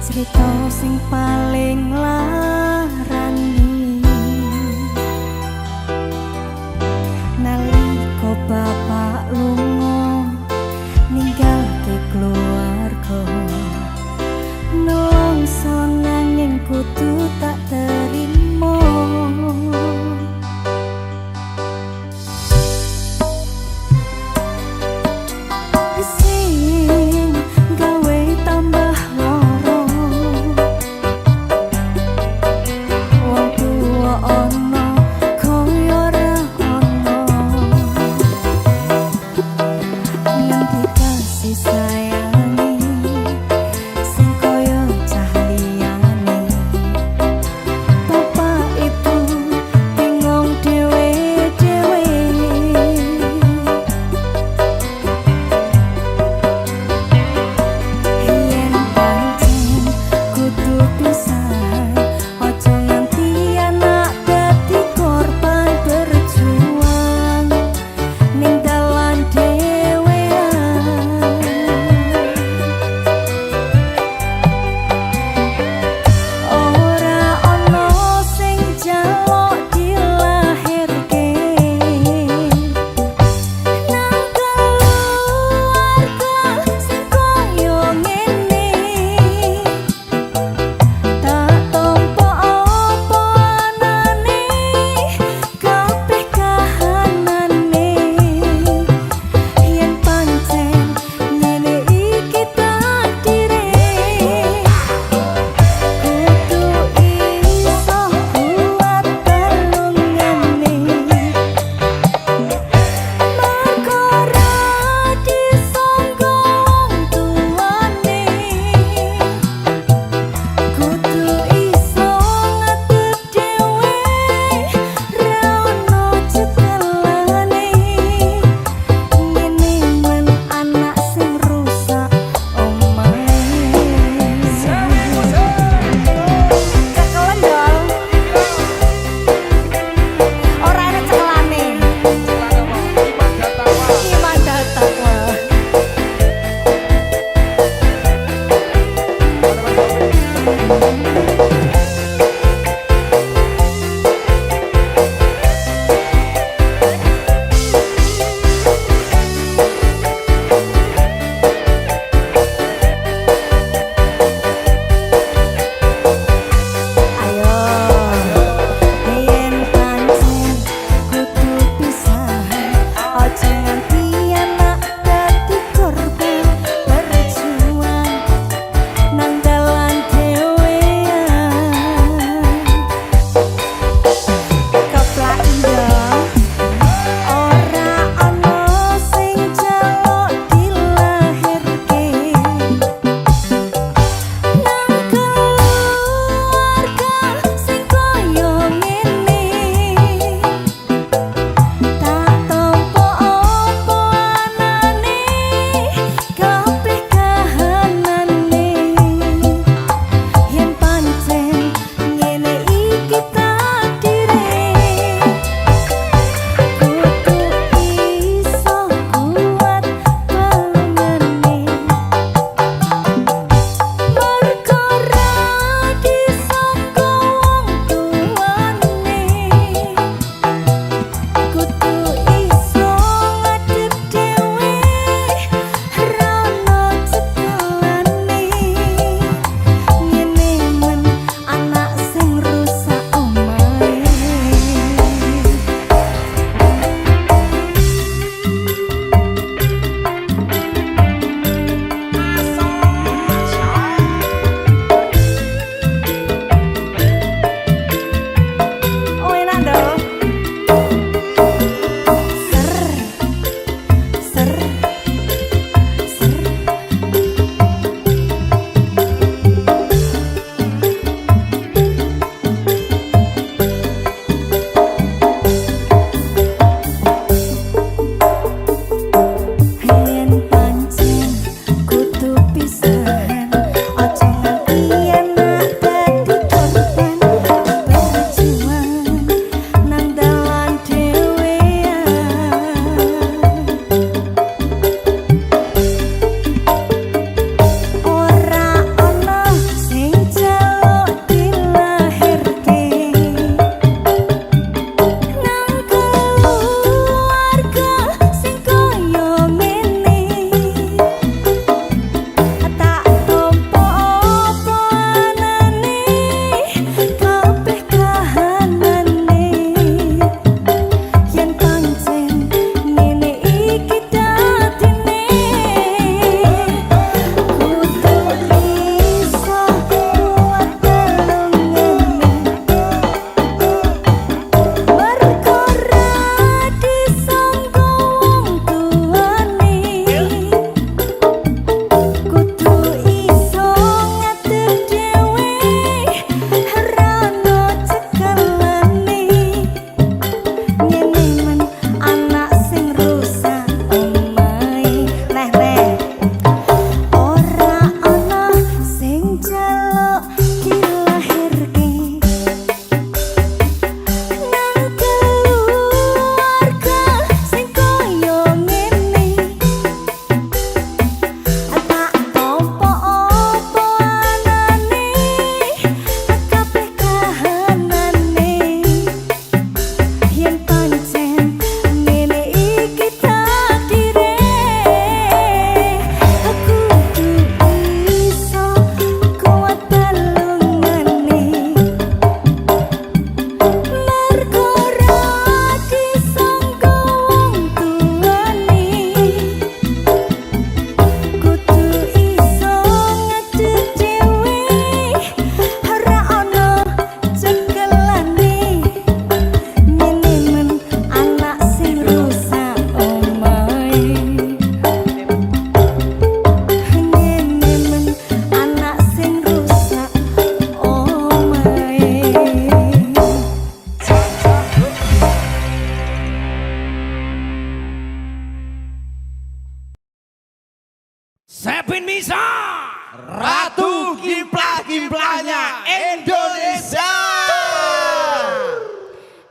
Cerita sing paling larani nalika bapak lunga ninggalke keluarga nelongso nanging kudu tak terima sing gawe tambah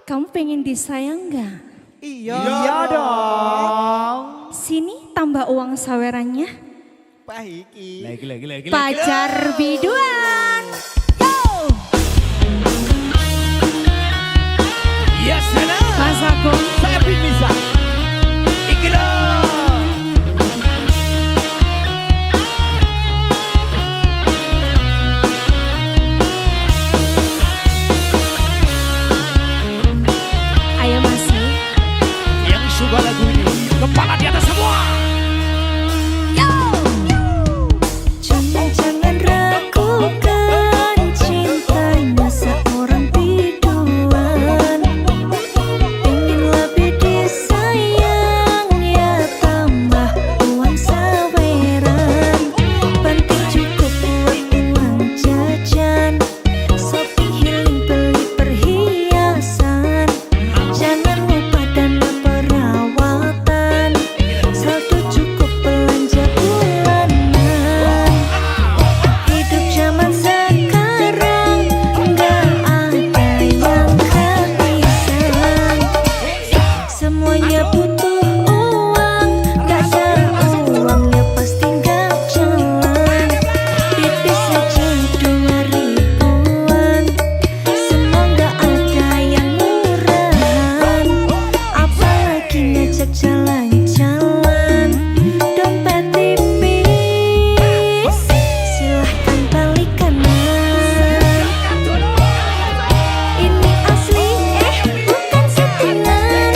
Kamu pengen disayang nggak? Iya dong. Sini tambah uang sawerannya. Pahiki. Lagi. Pacar biduan. Yo! Ya sana. Mas Agung. Saya bisa. Ikilah. Ayo masih. Yang suka lagu ini kepala di atas semua. Yo! Jangan ragukan cintanya seorang biduan. Ingin lebih disayang ya tambah uang saweran. Penting cukup buat uang jajan. Shopping healing beli perhiasan. Jangan lupa dana perawatan. Saldo cukup belanja bulanan. Hidup zaman sekarang nggak ada yang kehabisan. Semuanya butuh uang, nggak ada uangnya pasti nggak jalan. Pipis saja 2 ribuan, semua nggak ada yang murahan. Apalagi ngajak jalan-jalan, dompet tipis, silahkan balik kanan. Ini asli, bukan settingan.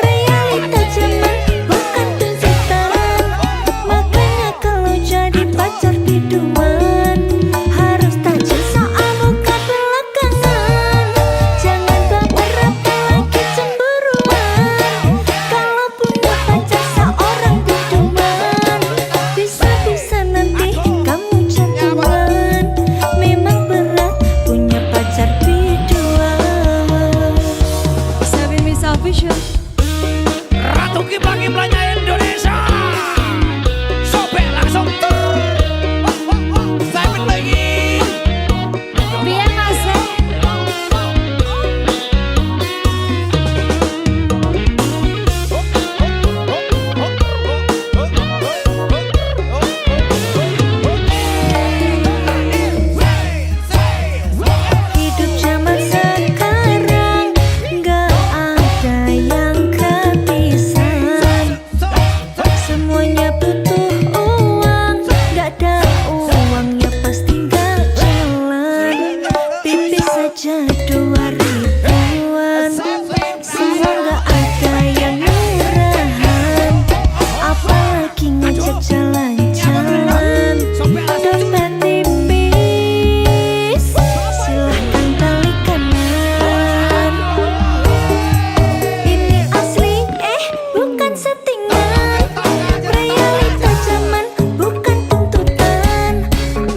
Realita zaman, bukan tuntutan. Makanya kalau jadi pacar biduan, harus tajam soal muka belakangan. Jangan baper apalagi cemburuan. Kalau punya pacar seorang biduan, bisa-bisa nanti kamu jantungan. Memang berat punya pacar biduan. Sabi Miss Official. Ratu Kiblang-Kiblangnya Indonesia. Sobek langsung tur. Sampai lagi. Biar kasih. Hidup zaman sekarang nggak ada yang kehabisan. Semuanya butuh uang, nggak ada uangnya pasti nggak jalan. Pipis saja 2 ribuan, semua nggak ada yang murahan. Apalagi ngajak jalan-jalan, dompet tipis, silahkan balik kanan. Ini asli, bukan settingan. Realita zaman, bukan tuntutan.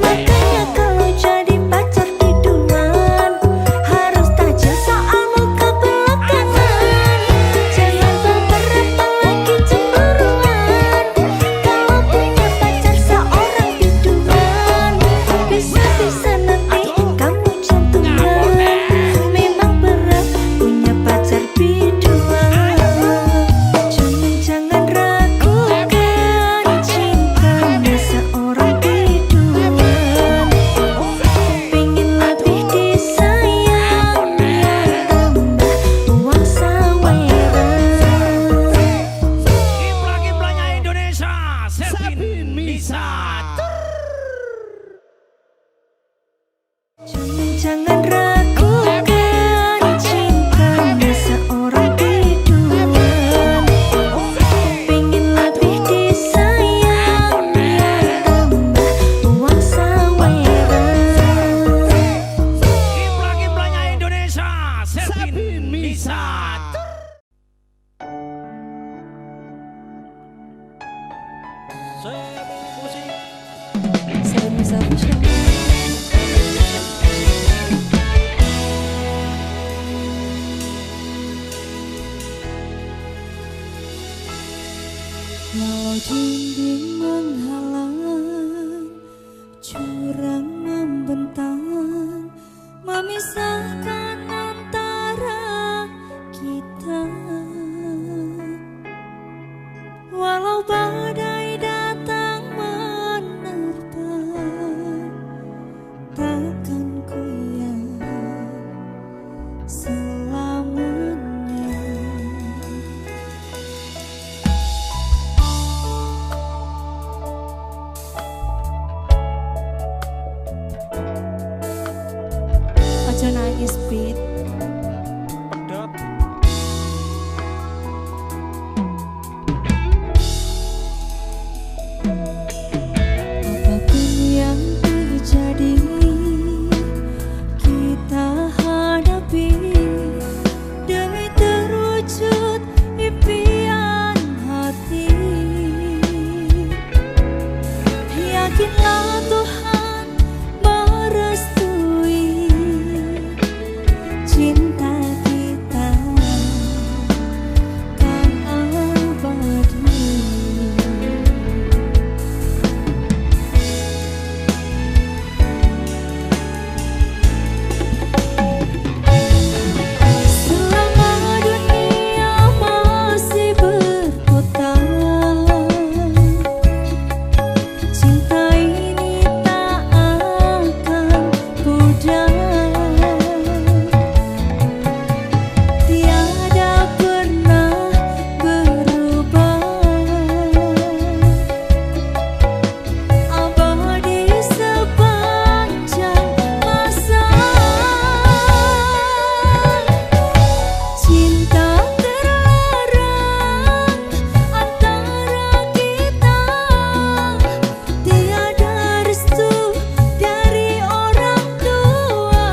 Makanya kalau jadi pacar biduan, harus tajam soal muka belakangan. Jangan baper apalagi cemburuan. Kalau punya pacar seorang biduan, bisa-bisa nanti kamu jantungan. Memang berat punya pacar biduan. Jangan ragukan cintanya seorang biduan. Pengen lebih disayang ya tambah uang saweran. Kiblang-Kiblangnya Indonesia. Sepin bisa. Jangan ragukan cintanya seorang biduan. Pengen lebih disayang ya tambah uang saweran. Kiblang-Kiblangnya Indonesia. Sepin bisa. Sabi Miss Official. Walau dinding menghalang, jurang membentang, memisahkan antara Ispit. Pedot. Apapun yang terjadi, kita hadapi demi terwujud impian hati. Yakinlah Tuhan merestui cinta kita kan abadi. Selama dunia masih berputar, cinta ini tak akan pudar. Tiada pernah berubah, abadi sepanjang masa. Cinta terlarang antara kita, tiada restu dari orang tua.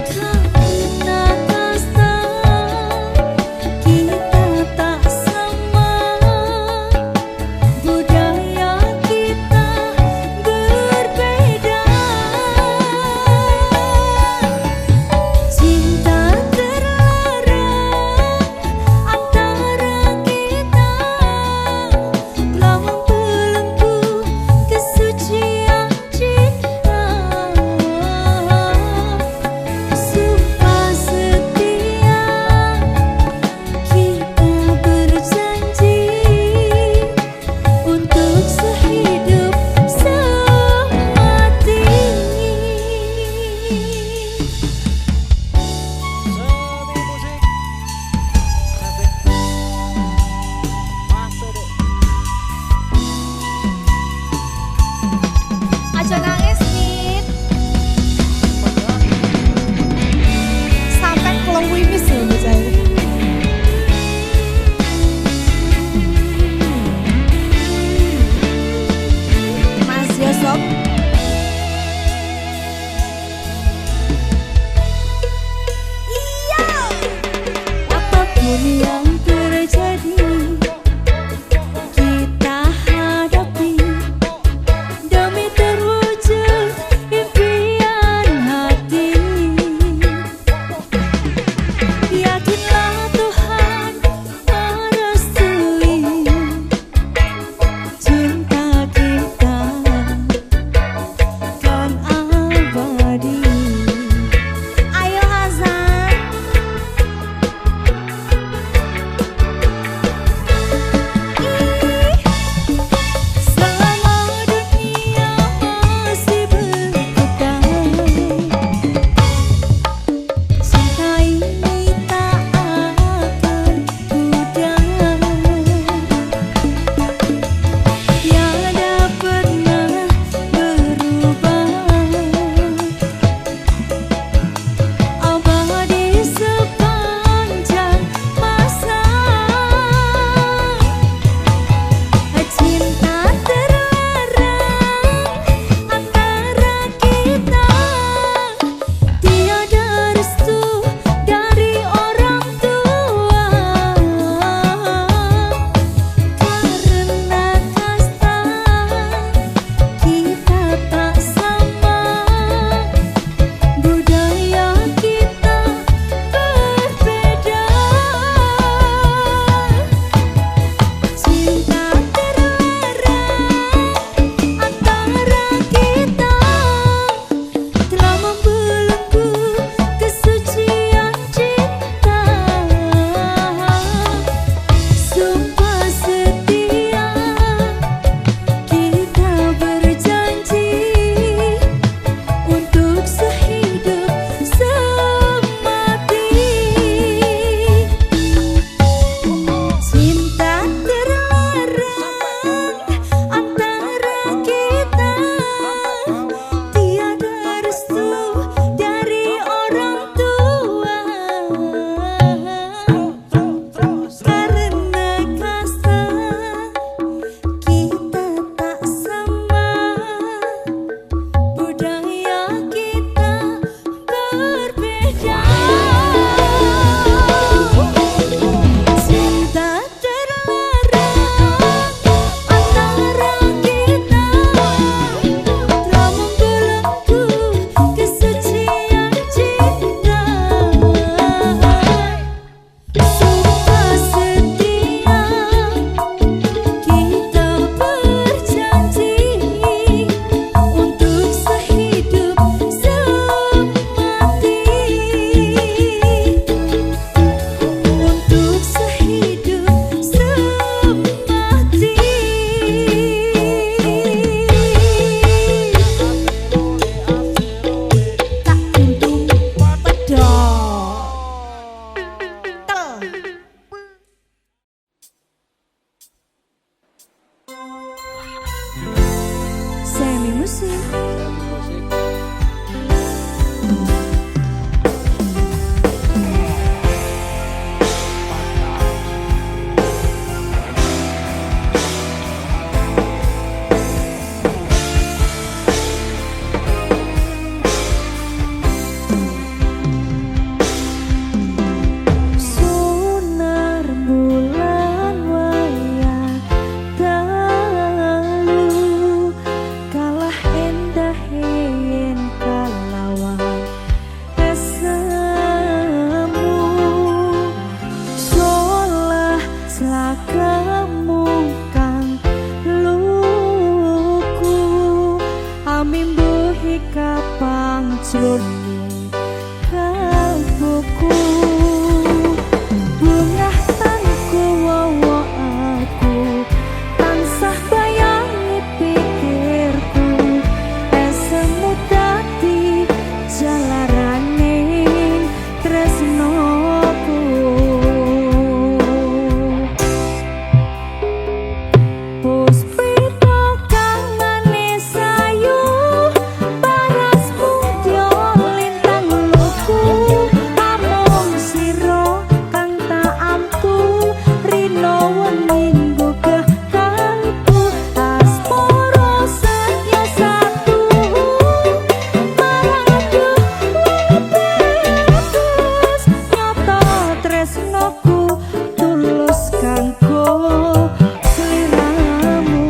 Karena kasta kita tak sama, budaya kita berbeda. Cinta terlarang antara kita telah membelenggu kesucian cinta. Sumpah setia kita berjanji untuk sehidup semati. Semi musik. Asik. Masuk deh. Aja nangis Nit, sampai kelong wimis ya bocah ini. Mas Yosop. Iya. Apapun yang terjadi, kita hadapi demi terwujud impian hati. Yakinlah Tuhan merestui cinta kita kan abadi. Ayo Hazan. jroning kalbuku bungah tanku wawa aku tansah bayangi pikirku esemu dadi jalaraning tresnoku puspita kang manis ayu paras mutya lintang luku amung sira kang tak ampu rino wening gugah kalbu asporo setya satu maradu bagus nyata tresnoku tulus kanggo sliramu.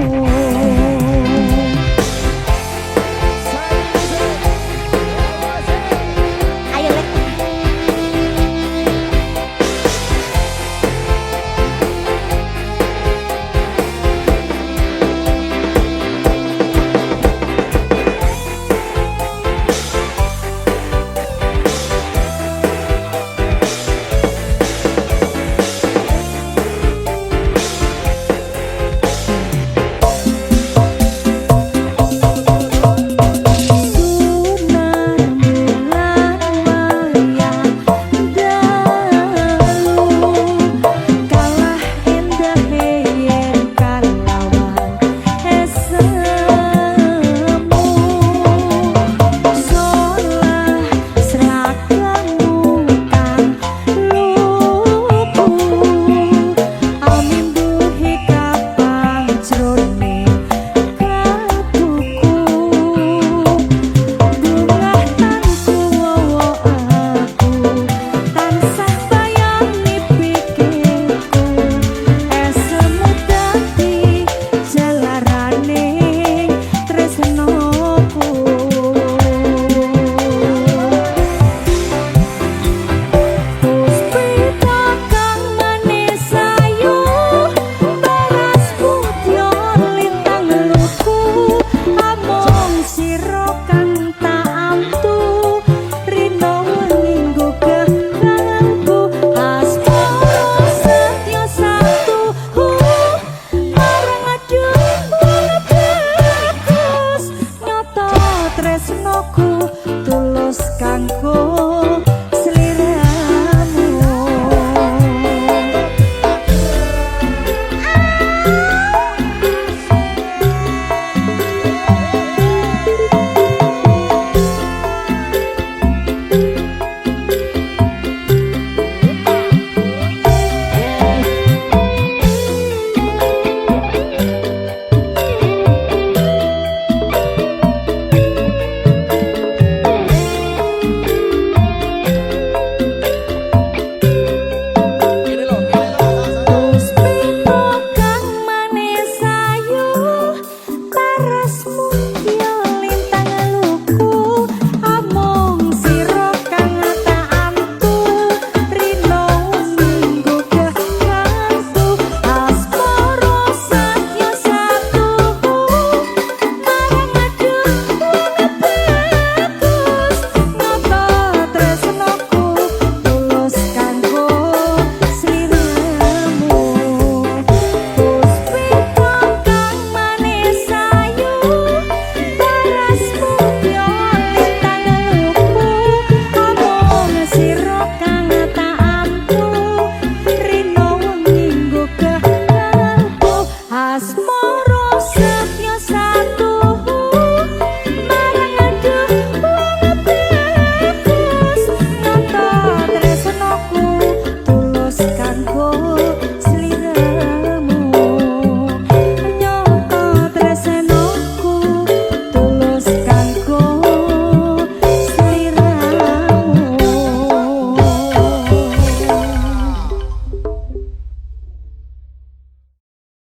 Ayo Lek. Sunar bulan wayang dalu kalah endah yen kalawan esemu solah seragamu kang lupu amimbuhi kapang jroning kalbuku bungah tanku wawa aku tansah bayangi pikirku esemu dadi jalaraning tresnoku puspita kang manis ayu paras mutya lintang luku amung sira kang tak ampu rino wening gugah kalbu asporo setya satu marang adu bagus nyata tresnoku tulus kanggo